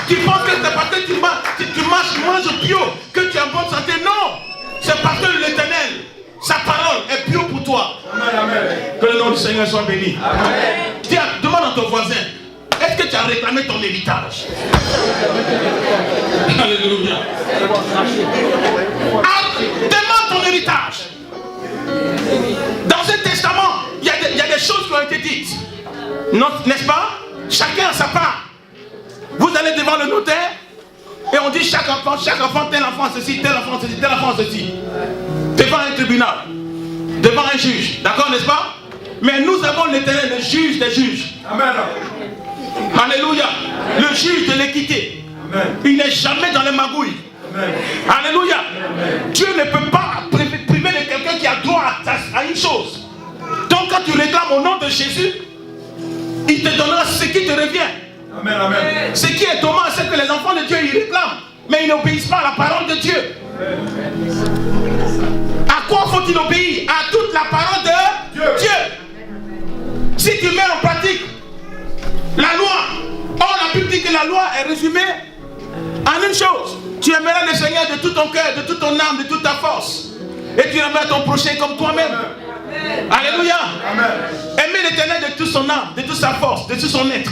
Tu penses que c'est parce que tu manges bio que tu es en bonne santé. Non, c'est parce que l'Éternel, sa parole est bio pour toi. Amen. Que le nom du Seigneur soit béni. Amen. Tiens, demande à ton voisin, est-ce que tu as réclamé ton héritage? Alléluia. Demande ton héritage. Dans ce testament, il y a des choses qui ont été dites. N'est-ce pas? Chacun a sa part. Vous allez devant le notaire et on dit chaque enfant, tel enfant ceci, tel enfant ceci, tel enfant ceci. Devant un tribunal, devant un juge, d'accord, n'est-ce pas? Mais nous avons l'Éternel, le juge des juges. Amen. Alléluia. Le juge de l'équité. Il n'est jamais dans les magouilles. Amen. Alléluia. Amen. Dieu ne peut pas priver de quelqu'un qui a droit à une chose. Donc quand tu réclames au nom de Jésus, il te donnera ce qui te revient. Amen, amen. Ce qui est dommage, c'est que les enfants de Dieu, ils réclament, mais ils n'obéissent pas à la parole de Dieu. À quoi faut-il obéir? À toute la parole de Dieu. Si tu mets en pratique la loi, la Bible dit que la loi est résumée en une chose. Tu aimeras le Seigneur de tout ton cœur, de toute ton âme, de toute ta force. Et tu aimeras ton prochain comme toi-même. Alléluia. Aimer l'Éternel de toute son âme, de toute sa force, de tout son être.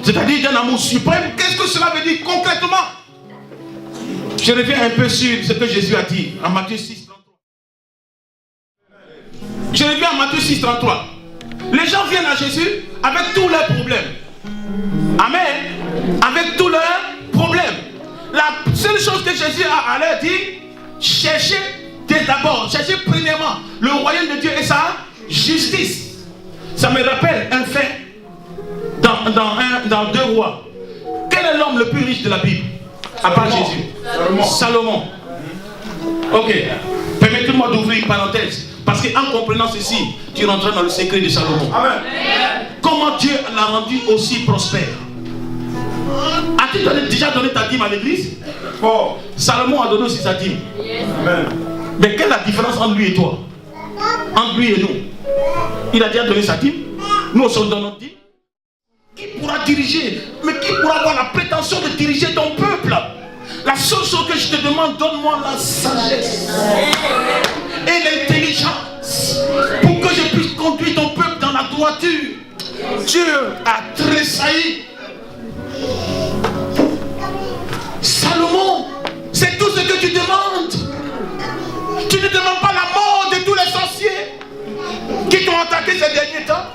C'est-à-dire d'un amour suprême. Qu'est-ce que cela veut dire concrètement? Je reviens un peu sur ce que Jésus a dit en Matthieu 6, 33. Je reviens à Matthieu 6, 33. Les gens viennent à Jésus avec tous leurs problèmes. Amen. Avec tous leurs problèmes. La seule chose que Jésus a à leur dire, cherchez d'abord, cherchez premièrement le royaume de Dieu et sa justice. Ça me rappelle un fait. Dans 2 rois. Quel est l'homme le plus riche de la Bible? À part Jésus. Salomon. Ok. Permettez-moi d'ouvrir une parenthèse. Parce qu'en comprenant ceci, tu rentreras dans le secret de Salomon. Amen. Comment Dieu l'a rendu aussi prospère? As-tu déjà donné ta dîme à l'église? Salomon a donné aussi sa dîme. Amen. Mais quelle est la différence entre lui et toi? Entre lui et nous? Il a déjà donné sa dîme. Nous sommes dans notre dîme. Qui pourra diriger? Mais qui pourra avoir la prétention de diriger ton peuple? La seule chose que je te demande, donne-moi la sagesse et l'intelligence pour que je puisse conduire ton peuple dans la droiture. Dieu a tressailli. Salomon, c'est tout ce que tu demandes. Tu ne demandes pas la mort de tous les sorciers qui t'ont attaqué ces derniers temps.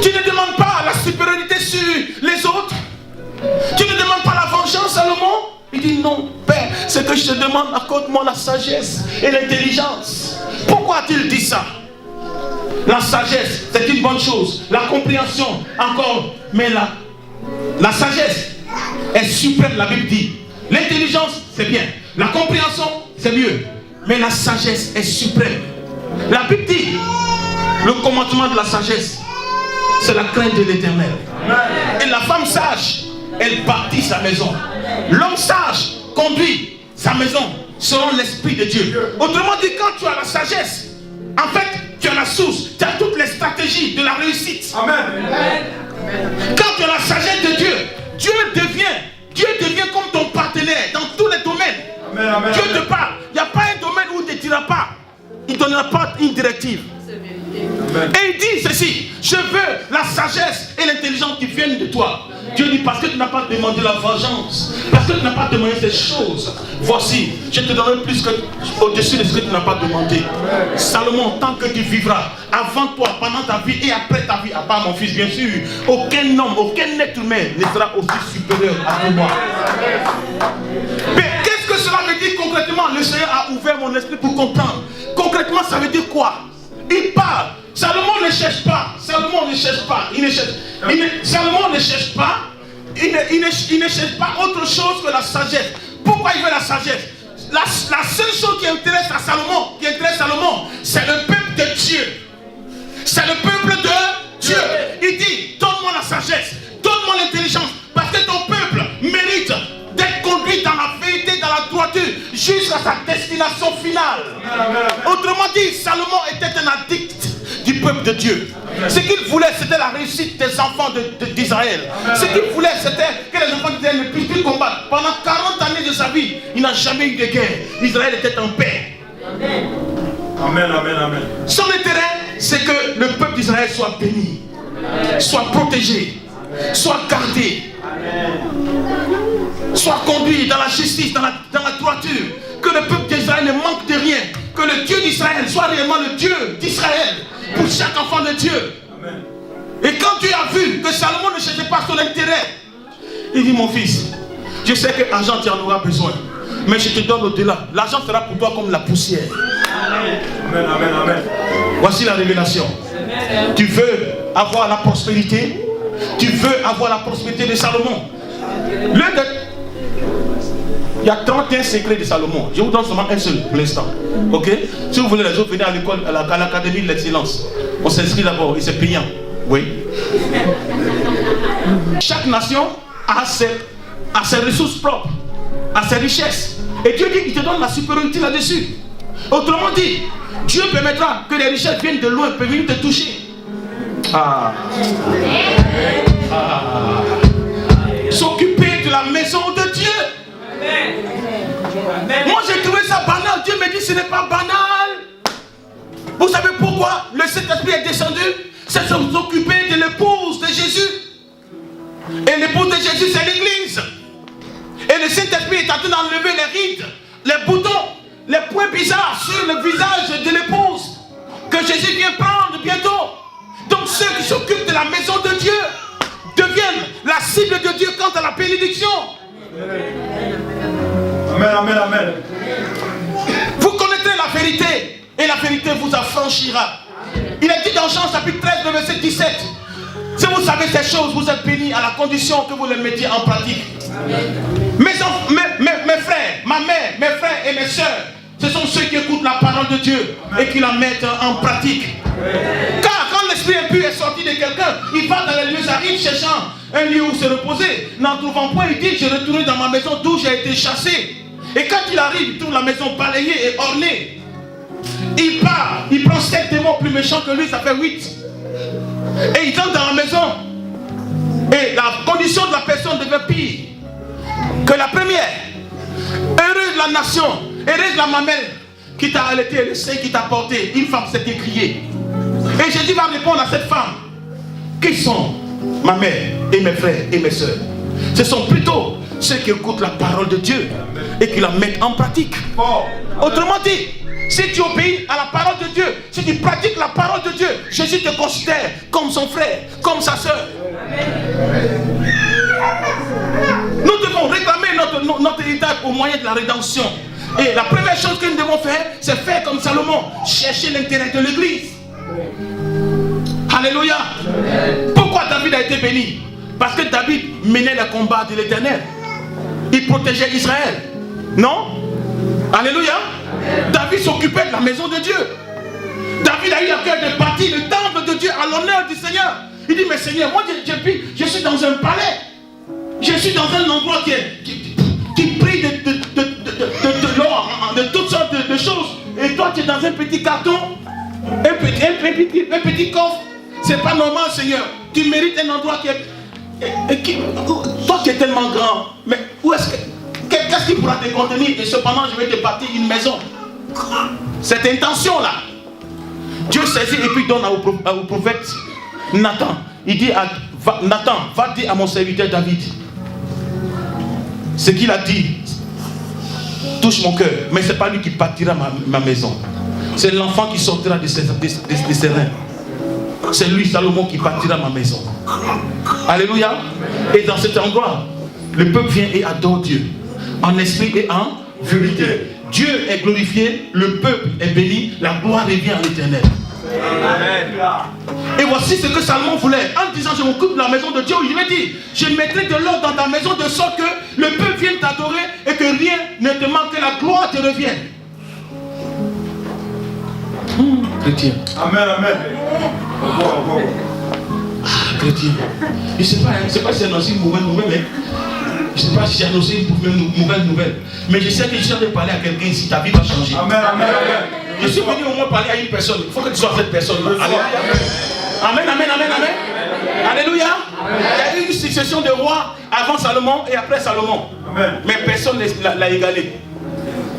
Tu ne demandes pas la supériorité sur les autres. Tu ne demandes pas la vengeance, Salomon. Il dit non, Père, ce que je te demande, accorde-moi la sagesse et l'intelligence. Pourquoi a-t-il dit ça? La sagesse, c'est une bonne chose. La compréhension, encore. Mais la sagesse est suprême, la Bible dit. L'intelligence, c'est bien. La compréhension, c'est mieux. Mais la sagesse est suprême. La Bible dit, Le commandement de la sagesse, c'est la crainte de l'Éternel. Et la femme sage, elle bâtit sa maison. L'homme sage conduit sa maison selon l'Esprit de Dieu. Autrement dit, quand tu as la sagesse, en fait, tu as la source, tu as toutes les stratégies de la réussite. Amen. Quand tu as la sagesse de Dieu, Dieu devient comme ton partenaire dans tous les domaines. Amen. Dieu te parle. Il n'y a pas un domaine où il ne te dira pas. Il ne donnera pas une directive. Et il dit ceci: je veux la sagesse et l'intelligence qui viennent de toi. Dieu dit, parce que tu n'as pas demandé la vengeance, parce que tu n'as pas demandé ces choses, voici, je te donnerai plus que au-dessus de ce que tu n'as pas demandé. Salomon, tant que tu vivras, avant toi, pendant ta vie et après ta vie, à part mon fils bien sûr, aucun homme, aucun être humain ne sera aussi supérieur à moi. Mais qu'est-ce que cela veut dire concrètement? Le Seigneur a ouvert mon esprit pour comprendre. Concrètement, ça veut dire quoi? Il parle. Salomon ne cherche pas. Salomon ne cherche pas. Salomon ne cherche pas. Il ne cherche pas autre chose que la sagesse. Pourquoi il veut la sagesse? La seule chose qui intéresse Salomon, c'est le peuple de Dieu. C'est le peuple de Dieu. Il dit, donne-moi la sagesse, donne-moi l'intelligence, parce que ton peuple mérite d'être conduit dans la vérité, dans la droiture, jusqu'à sa destination finale. Autrement dit, Salomon était un addict du peuple de Dieu. Ce qu'il voulait, c'était la réussite des enfants d'Israël. Ce qu'il voulait, c'était que les enfants d'Israël ne puissent plus combattre. Pendant 40 années de sa vie, il n'a jamais eu de guerre. Israël était en paix. Amen, amen, amen. Son intérêt, c'est que le peuple d'Israël soit béni, soit protégé, soit gardé, soit conduit dans la justice, dans la droiture. Que le peuple d'Israël ne manque de rien. Que le Dieu d'Israël soit réellement le Dieu d'Israël pour chaque enfant de Dieu. Amen. Et quand tu as vu que Salomon ne cherchait pas son intérêt, il dit, mon fils, je sais que l'argent tu en auras besoin, mais je te donne au-delà. L'argent sera pour toi comme la poussière. Amen, amen, amen. Voici la révélation. Tu veux avoir la prospérité? Tu veux avoir la prospérité de Salomon? Il y a 31 secrets de Salomon. Je vous donne seulement un seul pour l'instant. Ok? Si vous voulez les autres, venez à l'école, à l'académie de l'excellence. On s'inscrit d'abord et c'est payant. Oui. Chaque nation a ses ressources propres, a ses richesses. Et Dieu dit qu'il te donne la supériorité là-dessus. Autrement dit, Dieu permettra que les richesses viennent de loin, peuvent venir te toucher. S'occuper de la maison de Dieu. Moi j'ai trouvé ça banal. Dieu me dit ce n'est pas banal. Vous savez pourquoi le Saint-Esprit est descendu? C'est s'occuper de l'épouse de Jésus. Et l'épouse de Jésus c'est l'église. Et le Saint-Esprit est en train d'enlever les rides, les boutons, les points bizarres sur le visage de l'épouse que Jésus vient prendre bientôt. Donc ceux qui s'occupent de la maison de Dieu deviennent la cible de Dieu quant à la bénédiction. Amen, amen, amen. Vous connaîtrez la vérité et la vérité vous affranchira. Il est dit dans Jean chapitre 13, le verset 17. Si vous savez ces choses, vous êtes bénis à la condition que vous les mettiez en pratique. Mes frères, ma mère, mes frères et mes soeurs, ce sont ceux qui écoutent la parole de Dieu et qui la mettent en pratique. Car quand l'esprit impur est sorti de quelqu'un, il va dans les lieux arides cherchant un lieu où se reposer. N'en trouvant point, il dit, je retourne dans ma maison d'où j'ai été chassé. Et quand il arrive, il trouve la maison balayée et ornée. Il part, il prend 7 démons plus méchants que lui, ça fait 8. Et il entre dans la maison. Et la condition de la personne devient pire que la première. Heureuse la nation, heureuse la mamelle qui t'a allaité, le sein qui t'a porté. Une femme s'est écriée. Et Jésus va répondre à cette femme. Qui sont ma mère et mes frères et mes soeurs? Ce sont plutôt ceux qui écoutent la parole de Dieu et qui la mettent en pratique. Autrement dit, si tu obéis à la parole de Dieu, si tu pratiques la parole de Dieu, Jésus te considère comme son frère, comme sa soeur. Nous devons réclamer notre héritage au moyen de la rédemption. Et la première chose que nous devons faire, c'est faire comme Salomon, chercher l'intérêt de l'église. Alléluia. Pourquoi David a été béni? Parce que David menait le combat de l'Éternel. Il protégeait Israël. Non? Alléluia. David s'occupait de la maison de Dieu. David David a eu à cœur de bâtir le temple de Dieu à l'honneur du Seigneur. Il dit, mais Seigneur, moi je suis dans un palais. Je suis dans un endroit qui brille de l'or, de toutes sortes de choses. Et toi, tu es dans un petit carton, un petit coffre. C'est pas normal, Seigneur. Tu mérites un endroit toi qui es tellement grand, mais où est-ce que... Qu'est-ce qui pourra te contenir? Et cependant, je vais te bâtir une maison. Cette intention-là, Dieu saisit et puis donne au prophète Nathan. Il dit à Nathan, va dire à mon serviteur David. Ce qu'il a dit touche mon cœur, mais ce n'est pas lui qui bâtira ma maison. C'est l'enfant qui sortira de ses reins. C'est lui, Salomon, qui bâtira ma maison. Alléluia. Et dans cet endroit, le peuple vient et adore Dieu, en esprit et en vérité. Dieu est glorifié, le peuple est béni, la gloire revient à l'Éternel. Et voici ce que Salomon voulait, en disant, je m'occupe de la maison de Dieu. Il lui dit, je mettrai de l'ordre dans ta maison de sorte que le peuple vienne t'adorer et que rien ne te manque, que la gloire te revienne. Chrétien. Amen, amen. Chrétien. Je ne sais pas si j'ai annoncé une mauvaise nouvelle, mais je ne sais pas si j'ai annoncé une mauvaise nouvelle. Mais je sais que je suis en train de parler à quelqu'un ici, ta vie va changer. Amen, amen, amen. Je suis venu au moins parler à une personne. Il faut que tu sois cette personne-là. Amen, amen, amen, amen. Alléluia. Il y a eu une succession de rois avant Salomon et après Salomon. Amen. Mais personne ne l'a égalé.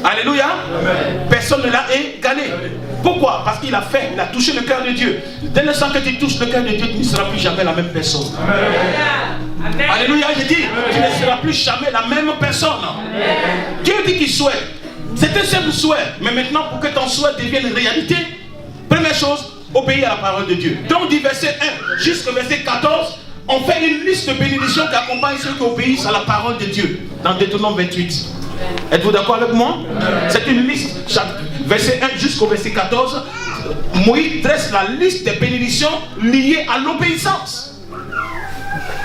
Alléluia. Amen. Personne ne l'a égalé. Pourquoi? Parce qu'il a fait, il a touché le cœur de Dieu. Dès l'instant que tu touches le cœur de Dieu, tu ne seras plus jamais la même personne. Amen. Alléluia, je dis, tu ne seras plus jamais la même personne. Dieu dit qu'il souhaite. C'est un simple souhait. Mais maintenant, pour que ton souhait devienne une réalité, première chose, obéir à la parole de Dieu. Donc du verset 1 jusqu'au verset 14, on fait une liste de bénédictions qui accompagnent ceux qui obéissent à la parole de Dieu. Dans Deutéronome 28. Êtes-vous d'accord avec moi? C'est une liste. Verset 1 jusqu'au verset 14, Moïse dresse la liste des bénédictions liées à l'obéissance.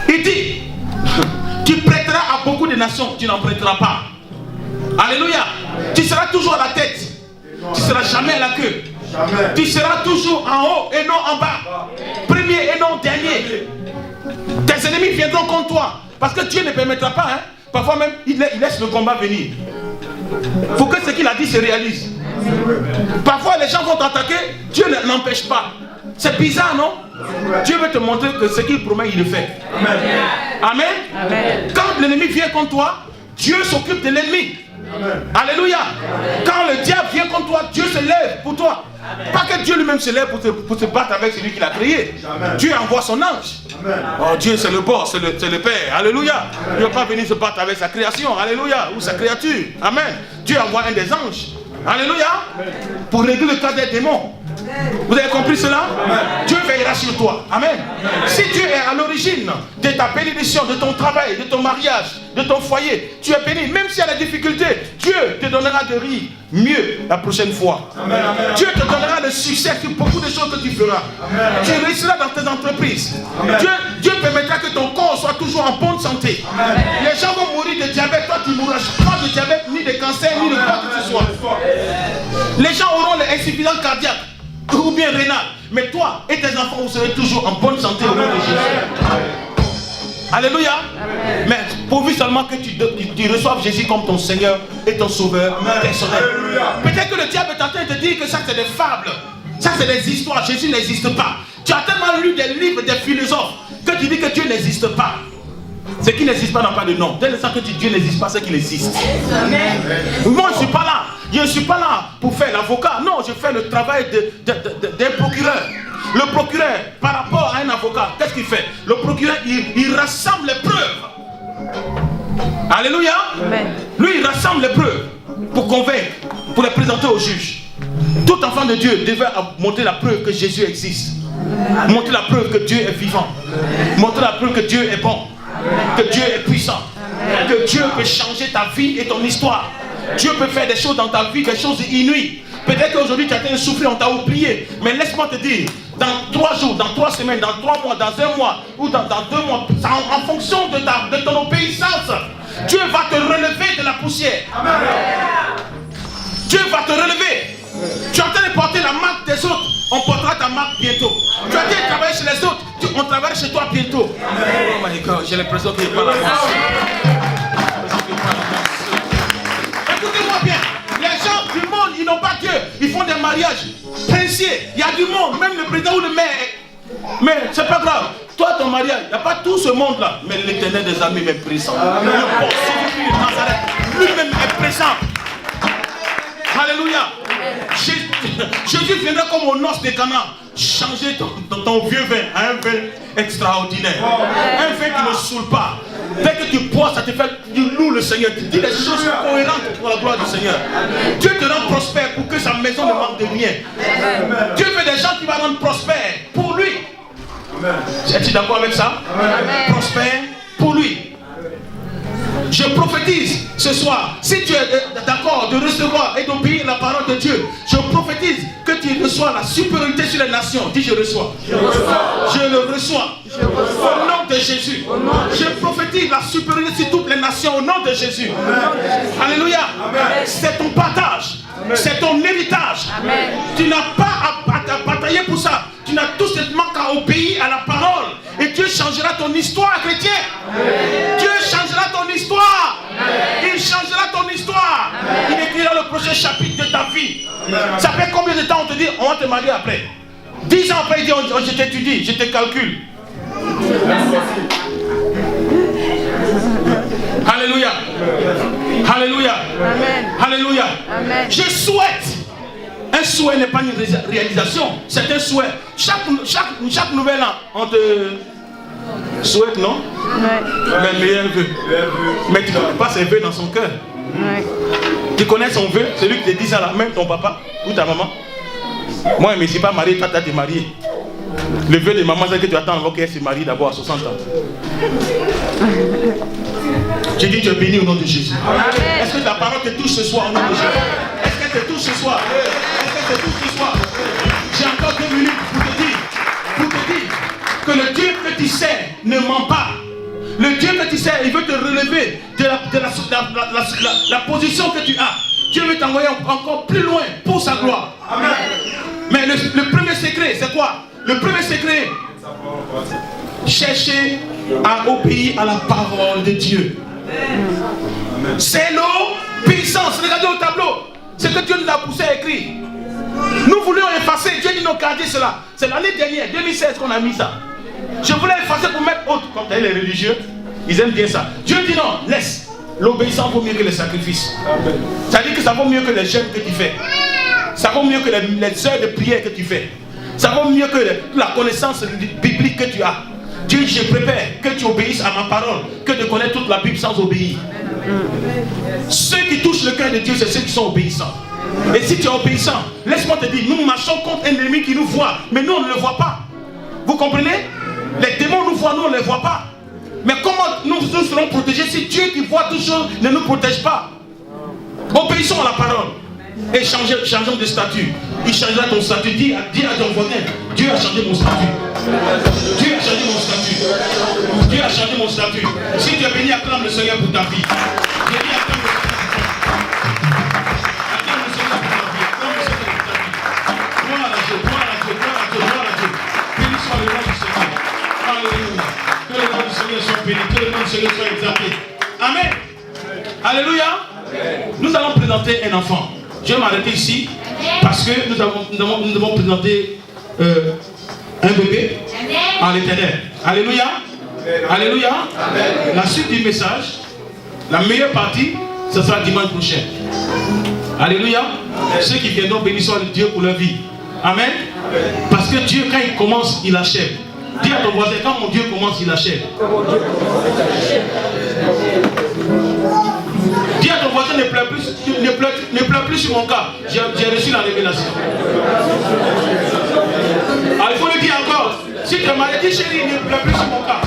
Il dit, tu prêteras à beaucoup de nations, tu n'en prêteras pas. Alléluia. Tu seras toujours à la tête. Tu ne seras jamais à la queue. Jamais. Tu seras toujours en haut et non en bas. Premier et non dernier. Tes ennemis viendront contre toi. Parce que Dieu ne permettra pas. Hein. Parfois même, il laisse le combat venir. Il faut que ce qu'il a dit se réalise. Parfois les gens vont t'attaquer, Dieu n'empêche pas. C'est bizarre, non? Dieu veut te montrer que ce qu'il promet, il le fait. Amen. Amen. Amen. Quand l'ennemi vient contre toi, Dieu s'occupe de l'ennemi. Alléluia. Quand le diable vient contre toi, Dieu se lève pour toi. Amen. Pas que Dieu lui-même se lève pour se battre avec celui qui l'a créé. Amen. Dieu envoie son ange. Amen. Oh, Dieu c'est le boss, c'est le Père. Alléluia. Amen. Il ne va pas venir se battre avec sa création. Alléluia. Ou sa créature. Amen. Dieu envoie un des anges. Alléluia. Amen. Pour régler le cas des démons. Vous avez compris cela? Amen. Dieu veillera sur toi. Amen. Amen. Si Dieu est à l'origine de ta bénédiction, de ton travail, de ton mariage, de ton foyer, tu es béni. Même s'il y a des difficultés, Dieu te donnera de rire mieux la prochaine fois. Amen. Dieu te donnera le succès sur beaucoup de choses que tu feras. Amen. Tu réussiras dans tes entreprises. Dieu permettra que ton corps soit toujours en bonne santé. Amen. Les gens vont mourir de diabète, toi tu ne mourras pas de diabète, ni de cancer, ni de quoi que ce soit. Les gens auront l'insuffisance cardiaque ou bien rénal, mais toi et tes enfants vous serez toujours en bonne santé au nom de Jésus. Alléluia. Amen. Mais pourvu seulement que tu reçoives Jésus comme ton Seigneur et ton Sauveur personnel. Peut-être que le diable est en train de te dire que ça c'est des fables, ça c'est des histoires, Jésus n'existe pas. Tu as tellement lu des livres des philosophes que tu dis que Dieu n'existe pas. Ce qui n'existe pas n'a pas de nom. Dès l'instant que Dieu n'existe pas, c'est qu'il existe. Amen. Moi je ne suis pas là. Je ne suis pas là pour faire l'avocat. Non, je fais le travail d'un procureur. Le procureur, par rapport à un avocat, qu'est-ce qu'il fait? Le procureur, il rassemble les preuves. Alléluia. Amen. Lui, il rassemble les preuves pour convaincre, pour les présenter au juge. Tout enfant de Dieu devait montrer la preuve que Jésus existe. Montrer la preuve que Dieu est vivant. Montrer la preuve que Dieu est bon. Que Dieu est puissant. Que Dieu peut changer ta vie et ton histoire. Dieu peut faire des choses dans ta vie, des choses inouïes. Peut-être qu'aujourd'hui tu as été soufflé, on t'a oublié. Mais laisse-moi te dire, dans 3 jours, dans 3 semaines, dans 3 mois, dans 1 mois, ou dans 2 mois, en fonction de ton obéissance, Dieu va te relever de la poussière. Amen. Dieu va te relever. Tu es en train de porter la marque des autres. On porte ta marque bientôt. Tu as dit travailler chez les autres, on travaille chez toi bientôt. Oh my God, j'ai l'impression qu'il n'y a pas la force. Écoutez-moi bien, les gens du monde, ils n'ont pas Dieu. Ils font des mariages princiers. Il y a du monde, même le président ou le maire. Mais c'est pas grave. Toi, ton mariage, il n'y a pas tout ce monde-là. Mais l'Éternel des armées est présent. Le bon Jésus de Nazareth, lui-même est présent. Alléluia. Jésus viendra comme aux noces de Cana, changer ton vieux vin à un vin extraordinaire. Un vin qui ne saoule pas. Dès que tu bois, ça te fait, tu loues le Seigneur. Tu dis des choses cohérentes pour la gloire du Seigneur. Dieu te rend prospère pour que sa maison ne manque de rien. Dieu veut des gens qui vont rendre prospère pour lui. Es-tu d'accord avec ça? Prospère pour lui. Je prophétise ce soir, si tu es d'accord de recevoir et d'obéir la parole de Dieu, je prophétise que tu reçois la supériorité sur les nations. Dis je reçois. Je le reçois. Au nom de Jésus. Je prophétise la supériorité sur toutes les nations au nom de Jésus. Alléluia. C'est ton partage. C'est ton héritage. Tu n'as pas à batailler pour ça. Tu n'as tout simplement qu'à obéir à la parole. Et Dieu changera ton histoire, chrétien. Dieu changera ton histoire. Il changera ton histoire. Il écrira le prochain chapitre de ta vie. Ça fait combien de temps on te dit on va te marier après? 10 ans après, il dit je t'étudie, je te calcule. Alléluia. Alléluia. Alléluia. Je souhaite. Un souhait n'est pas une réalisation, c'est un souhait. Chaque nouvel an, on te souhaite, non? Mais meilleur vœu. Mais tu ne connais pas ses vœux dans son cœur. Tu connais son vœu, celui qui te dit ça là, même ton papa ou ta maman. Moi, je ne me suis pas marié, toi, tu as été marié. Le vœu de maman, c'est que tu attends avant qu'elle se marie d'abord à 60 ans. J'ai dit tu es béni au nom de Jésus. Est-ce que ta parole te touche ce soir au nom de Jésus? Est-ce qu'elle te touche ce soir? Est-ce qu'elle te touche ce soir? J'ai encore 2 minutes pour te dire que le Dieu que tu sais ne ment pas. Le Dieu que tu sais, il veut te relever de la position que tu as. Dieu veut t'envoyer encore plus loin pour sa gloire. Amen. Mais le premier secret, c'est quoi? Le premier secret, chercher à obéir à la parole de Dieu. C'est l'obéissance. Regardez au tableau. C'est que Dieu nous a poussé à écrire. Nous voulions effacer. Dieu dit non, gardez cela. C'est l'année dernière, 2016, qu'on a mis ça. Je voulais effacer pour mettre autre. Comme les religieux, ils aiment bien ça. Dieu dit non, laisse. L'obéissance vaut mieux que les sacrifices. Ça dit que ça vaut mieux que les jeûnes que tu fais. Ça vaut mieux que les heures de prière que tu fais. Ça vaut mieux que la connaissance biblique que tu as. Dieu, je préfère que tu obéisses à ma parole que de connaître toute la Bible sans obéir. Ceux qui touchent le cœur de Dieu, c'est ceux qui sont obéissants. Et si tu es obéissant, laisse-moi te dire, nous marchons contre un ennemi qui nous voit, mais nous on ne le voit pas. Vous comprenez? Les démons nous voient, nous on ne les voit pas. Mais comment nous serons protégés si Dieu qui voit toutes choses ne nous protège pas? Obéissons à la parole et changeons de statut. Il changera ton statut. Dis à ton voisin, Dieu a changé mon statut. Dieu a changé mon statut. Dieu a changé mon statut. Si tu es béni, acclame le Seigneur pour ta vie. J'ai dit acclame le Seigneur pour ta vie. Acclame le Seigneur pour ta vie. Gloire à Dieu, gloire à Dieu, gloire à Dieu, gloire à Dieu. Béni soit le nom du Seigneur. Alléluia. Que le nom du Seigneur soit béni, que le nom du Seigneur soit exalté. Amen. Alléluia. Nous allons présenter un enfant. Je vais m'arrêter ici parce que nous devons présenter un bébé en l'Éternel. Alléluia. Alléluia. La suite du message, la meilleure partie, ce sera dimanche prochain. Alléluia. Ceux qui viendront bénir soit Dieu pour leur vie. Amen. Parce que Dieu, quand il commence, il achève. Dis à ton voisin, quand mon Dieu commence, il achève. Dis à ton voisin, ne pleure plus sur mon cas. J'ai reçu la révélation. Alors, il faut le dire encore. Si tu es malade, dis chérie, ne pleure plus sur mon cas.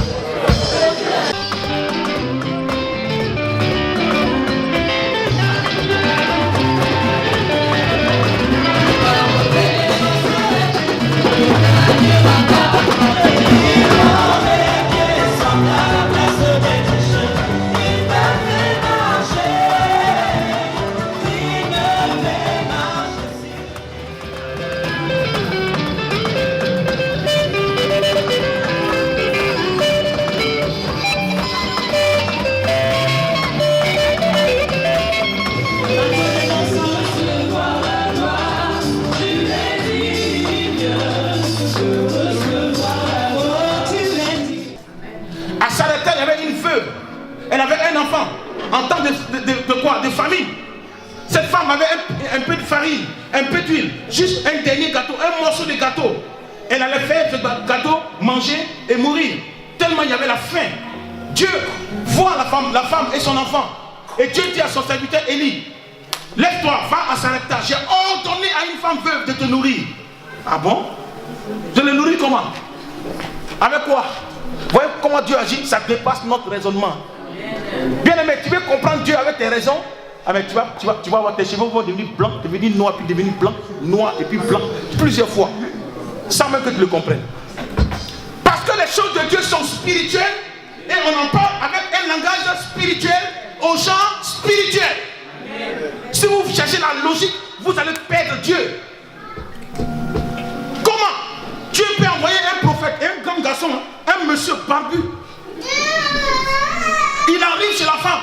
avait un peu de farine, un peu d'huile, juste un dernier gâteau, un morceau de gâteau. Elle allait faire ce gâteau, manger et mourir. Tellement il y avait la faim. Dieu voit la femme et son enfant. Et Dieu dit à son serviteur Élie, lève-toi, va à Sarepta. J'ai ordonné à une femme veuve de te nourrir. Ah bon? Je le nourris comment? Avec quoi? Vous voyez comment Dieu agit? Ça dépasse notre raisonnement. Bien aimé, tu veux comprendre Dieu avec tes raisons? Ah mais tu vas voir, tes cheveux vont devenir blancs, devenir noirs, puis devenir blancs, noirs et puis blancs, plusieurs fois. Sans même que tu le comprennes. Parce que les choses de Dieu sont spirituelles et on en parle avec un langage spirituel aux gens spirituels. Si vous cherchez la logique, vous allez perdre Dieu. Comment Dieu peut envoyer un prophète, un grand garçon, un monsieur barbu? Il arrive chez la femme.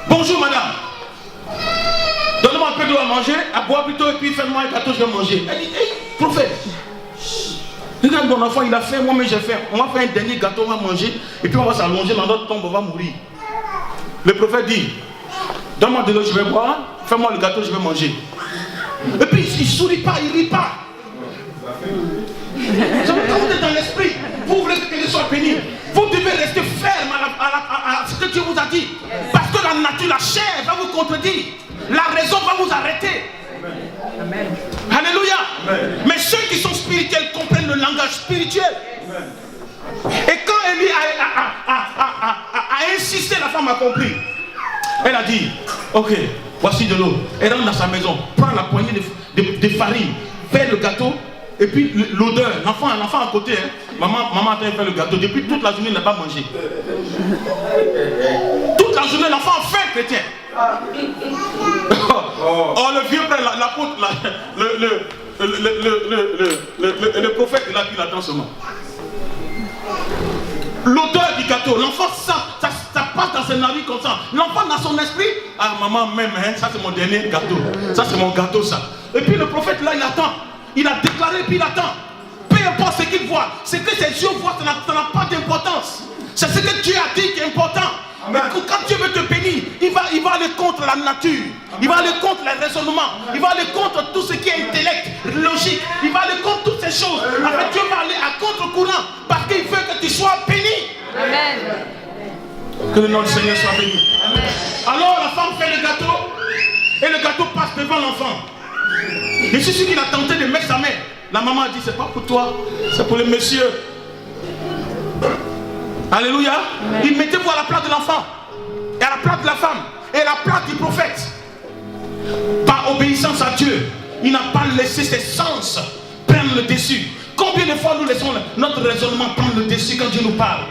Bonjour madame. Donne-moi un peu d'eau à manger, à boire plutôt, et puis fais-moi un gâteau, je vais manger. Elle dit, hey, prophète, regarde mon enfant, il a faim, moi-même j'ai faim. On va faire un dernier gâteau, on va manger, et puis on va s'allonger dans notre tombe, on va mourir. Le prophète dit, donne-moi de l'eau, je vais boire, fais-moi le gâteau, je vais manger. Et puis il ne sourit pas, il ne rit pas. Quand vous êtes dans l'esprit, vous voulez que quelqu'un soit béni. Vous devez rester ferme à ce que Dieu vous a dit. Parce que la nature, la chair va vous contredire. La raison va vous arrêter. Amen. Alléluia. Amen. Mais ceux qui sont spirituels comprennent le langage spirituel. Amen. Et quand Élie a insisté, la femme a compris. Elle a dit, ok, voici de l'eau. Elle rentre dans sa maison, prend la poignée de farine, fait le gâteau. Et puis l'odeur, l'enfant à côté, hein. Maman a fait le gâteau. Depuis toute la journée, il n'a pas mangé. Toute la journée, l'enfant a faim, chrétien. Oh, le vieux père, l'apôtre, le prophète, il a dit là-dedans seulement. L'odeur du gâteau, l'enfant ça passe dans ses narines comme ça. L'enfant dans son esprit, ah maman même, hein, ça c'est mon dernier gâteau. Ça c'est mon gâteau ça. Et puis le prophète là, il attend. Il a déclaré puis il attend. Peu importe ce qu'il voit, ce que ses yeux voient, ça n'a pas d'importance. C'est ce que Dieu a dit qui est important. Mais quand Dieu veut te bénir, il va aller contre la nature. Il va aller contre les raisonnements. Il va aller contre tout ce qui est intellect, logique. Il va aller contre toutes ces choses. En fait, Dieu va aller à contre-courant parce qu'il veut que tu sois béni. Amen. Que le nom du Seigneur soit béni. Amen. Alors la femme fait le gâteau et le gâteau passe devant l'enfant. Et c'est celui qui a tenté de mettre sa main. La maman a dit, c'est pas pour toi, c'est pour le monsieur. Alléluia. Amen. Il mettait vous à la place de l'enfant, et à la place de la femme, et à la place du prophète. Par obéissance à Dieu, il n'a pas laissé ses sens prendre le dessus. Combien de fois nous laissons notre raisonnement prendre le dessus quand Dieu nous parle?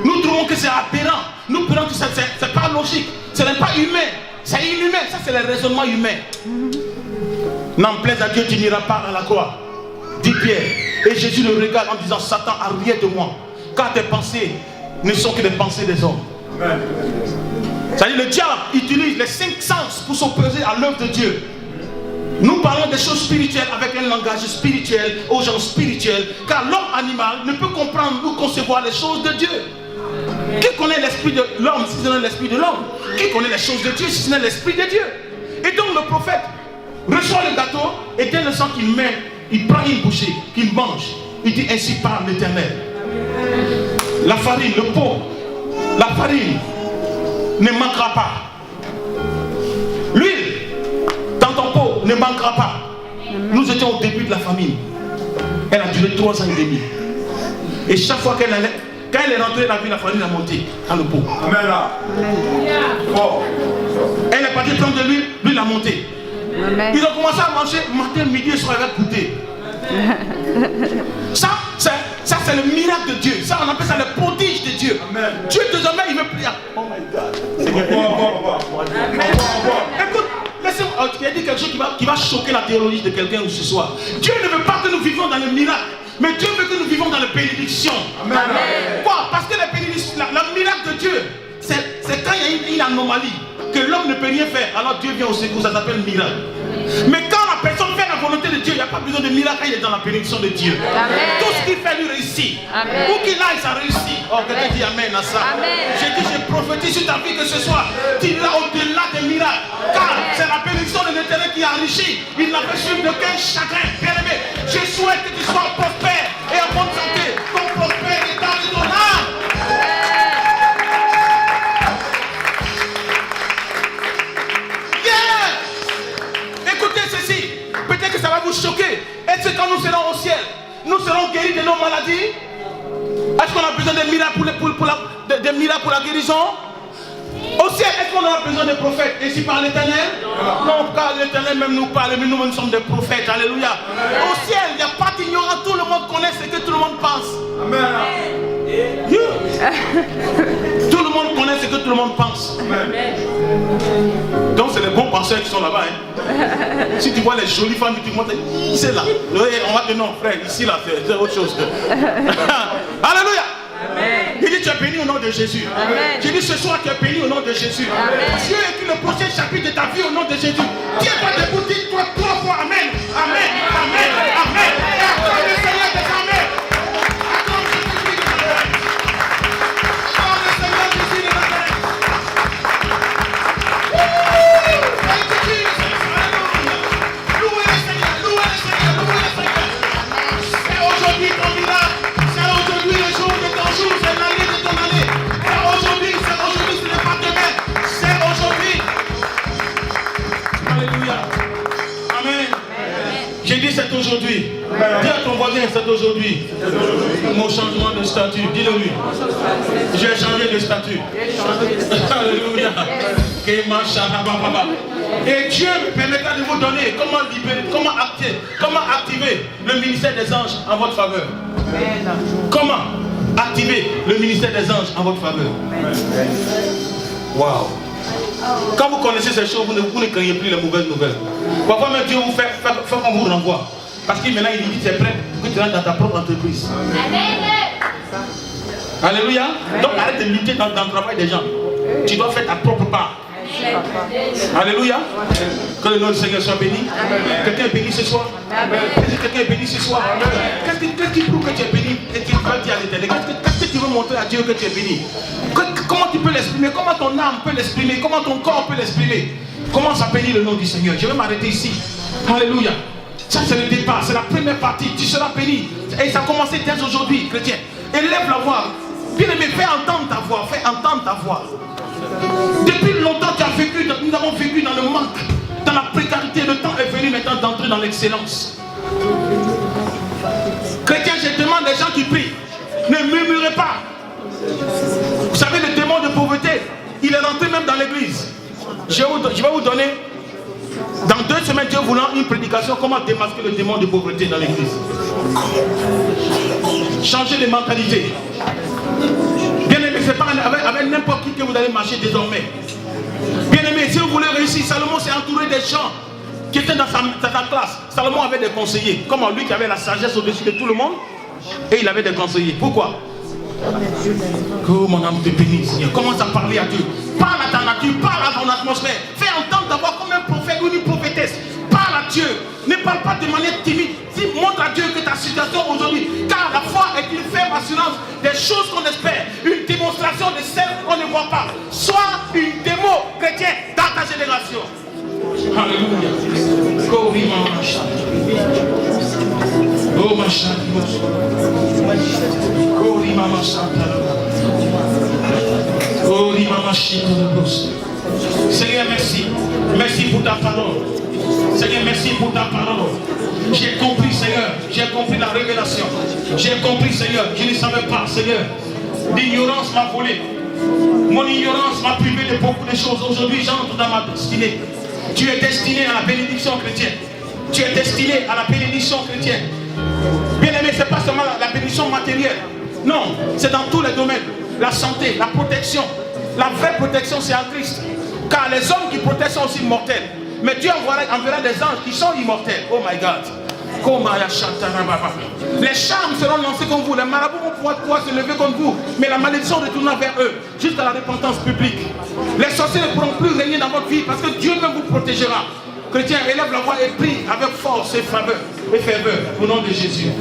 Nous trouvons que c'est aberrant. Nous trouvons que c'est pas logique. Ce n'est pas humain. C'est inhumain. Ça, c'est le raisonnement humain. N'en plaise à Dieu, tu n'iras pas à la croix, dit Pierre. Et Jésus le regarde en disant, Satan, arrière de moi, car tes pensées ne sont que des pensées des hommes. C'est-à-dire le diable utilise les 5 sens pour s'opposer à l'œuvre de Dieu. Nous parlons des choses spirituelles avec un langage spirituel aux gens spirituels, car l'homme animal ne peut comprendre ou concevoir les choses de Dieu. Qui connaît l'esprit de l'homme si ce n'est l'esprit de l'homme? Qui connaît les choses de Dieu si ce n'est l'esprit de Dieu? Et donc le prophète reçoit le gâteau et dès le sang qu'il met, il prend une bouchée, qu'il mange. Il dit, ainsi parle l'Éternel. La farine, le pot, la farine ne manquera pas. L'huile dans ton pot ne manquera pas. Nous étions au début de la famine. Elle a duré 3 ans et demi. Et chaque fois qu'elle allait, quand elle est rentrée, elle a vu la farine a monté dans le pot. Amen. Oh. Elle est partie prendre de l'huile, l'huile a monté. Amen. Ils ont commencé à manger matin, midi et soir avec goûter. Ça c'est le miracle de Dieu. Ça, on appelle ça le prodige de Dieu. Amen. Dieu désormais, il veut prier. Oh my God. Écoute, laissez-moi. Tu as dit quelque chose qui va choquer la théologie de quelqu'un ce soir. Dieu ne veut pas que nous vivions dans le miracle, mais Dieu veut que nous vivions dans la bénédiction. Amen. Pourquoi? Parce que la bénédiction, le miracle de Dieu, c'est quand il y a une anomalie, que l'homme ne peut rien faire, alors Dieu vient au secours, ça s'appelle miracle. Mais quand la personne fait la volonté de Dieu, il n'y a pas besoin de miracle, il est dans la bénédiction de Dieu. Amen. Tout ce qu'il fait lui réussit. Amen. Où qu'il aille, ça réussit. Oh, quelqu'un dit Amen à ça. J'ai dit, j'ai prophétisé sur ta vie que ce soir, tu iras au-delà des miracles. Car c'est la bénédiction de ici, il n'a fait suivre de qu'un chagrin. Bien-aimé, je souhaite que tu sois prospère et en bonne santé, comme prospère l'état de ton âme. Yeah! Écoutez ceci, peut-être que ça va vous choquer. Est-ce que quand nous serons au ciel, nous serons guéris de nos maladies? Est-ce qu'on a besoin de miracles des miracles pour la guérison? Au ciel, est-ce qu'on a besoin de prophètes ici par l'Éternel? Non, car l'Éternel même nous parle, mais nous sommes des prophètes. Alléluia. Au ciel, il n'y a pas d'ignorant, tout le monde connaît ce que tout le monde pense. Amen. Yeah. Tout le monde connaît ce que tout le monde pense. Amen. Donc c'est les bons penseurs qui sont là-bas. Hein. Si tu vois les jolies femmes, tu montres, c'est là. On va te dire non, frère, ici là, c'est autre chose. Alléluia. Amen. Il dit tu es béni au nom de Jésus. Amen. Je dis ce soir tu es béni au nom de Jésus. Amen. Dieu écrit le prochain chapitre de ta vie au nom de Jésus. Tiens-toi debout, dis-toi 3 fois Amen. Amen. Amen. Amen. Et acclame le Seigneur des armées. Acclame Jésus de Nazareth. Acclame le Seigneur Jésus de Nazareth. Thank you, Jesus. Alléluia. Louez le Seigneur, louez le Seigneur, louez le Seigneur. C'est aujourd'hui ton miracle. C'est aujourd'hui le jour de ton jour. C'est l'année de ton année. C'est aujourd'hui, ce n'est pas demain. C'est aujourd'hui. Alléluia. Amen. J'ai dit c'est aujourd'hui. Dis à ton voisin c'est aujourd'hui. Mon changement de statut. Dis-le lui. J'ai changé de statut. Alléluia. Et Dieu me permettra de vous donner comment activer le ministère des anges en votre faveur. Comment activer le ministère des anges en votre faveur. Waouh. Quand vous connaissez ces choses, vous ne craignez plus les mauvaises nouvelles. Parfois même Dieu vous fait qu'on vous renvoie. Parce que maintenant il dit c'est prêt pour que tu rentres dans ta propre entreprise. Alléluia. Donc arrête de lutter dans le travail des gens. Tu dois faire ta propre part. Alléluia. Que le nom du Seigneur soit béni. Quelqu'un est béni ce soir. Quelqu'un est béni ce soir. Qu'est-ce qui prouve que tu es béni? Qu'est-ce qu'il va dire à l'Éternel? Qu'est-ce que tu veux montrer à Dieu que tu es béni? Comment tu peux l'exprimer? Comment ton âme peut l'exprimer? Comment ton corps peut l'exprimer? Comment ça bénit le nom du Seigneur? Je vais m'arrêter ici. Alléluia. Ça c'est le départ, c'est la première partie. Tu seras béni. Et ça a commencé dès aujourd'hui, chrétien. Élève la voix. Bien aimé, fais entendre ta voix. Fais entendre ta voix. Depuis longtemps, tu as vécu, nous avons vécu dans le manque, dans la précarité. Le temps est venu maintenant d'entrer dans l'excellence. Chrétien, je demande les gens qui prient, ne murmurez pas. Vous savez, le démon de pauvreté, il est rentré même dans l'église. Je vais vous donner, dans 2 semaines, Dieu voulant une prédication, comment démasquer le démon de pauvreté dans l'église. Changer de mentalité. Bien aimé, c'est pas avec n'importe qui que vous allez marcher désormais. Bien aimé, si vous voulez réussir, Salomon s'est entouré des gens qui étaient dans sa classe. Salomon avait des conseillers. Comment lui qui avait la sagesse au-dessus de tout le monde, et il avait des conseillers. Pourquoi? Que mon âme te bénisse, Seigneur. Commence à parler à Dieu. Parle à ta nature, parle à ton atmosphère. Fais entendre ta voix comme un prophète ou une prophétesse. Parle à Dieu. Ne parle pas de manière timide. Montre à Dieu que ta situation aujourd'hui, car la foi est une ferme assurance des choses qu'on espère, une démonstration de celles qu'on ne voit pas. Sois une démo chrétien dans ta génération. Alléluia. Oh ma chère. Seigneur, merci. Merci pour ta parole. Seigneur, merci pour ta parole. J'ai compris, Seigneur. J'ai compris la révélation. J'ai compris, Seigneur. Je ne savais pas, Seigneur. L'ignorance m'a volé. Mon ignorance m'a privé de beaucoup de choses. Aujourd'hui, j'entre dans ma destinée. Tu es destiné à la bénédiction chrétienne. Tu es destiné à la bénédiction chrétienne. Bien aimé, ce n'est pas seulement la bénédiction matérielle. Non, c'est dans tous les domaines. La santé, la protection. La vraie protection, c'est en Christ. Car les hommes qui protègent sont aussi mortels. Mais Dieu enverra des anges qui sont immortels. Oh my God. Les charmes seront lancés contre vous. Les marabouts vont pouvoir se lever contre vous. Mais la malédiction retournera vers eux. Jusqu'à la repentance publique. Les sorciers ne pourront plus régner dans votre vie. Parce que Dieu même vous protégera. Chrétien, élève la voix et prie avec force et ferveur. Au nom de Jésus.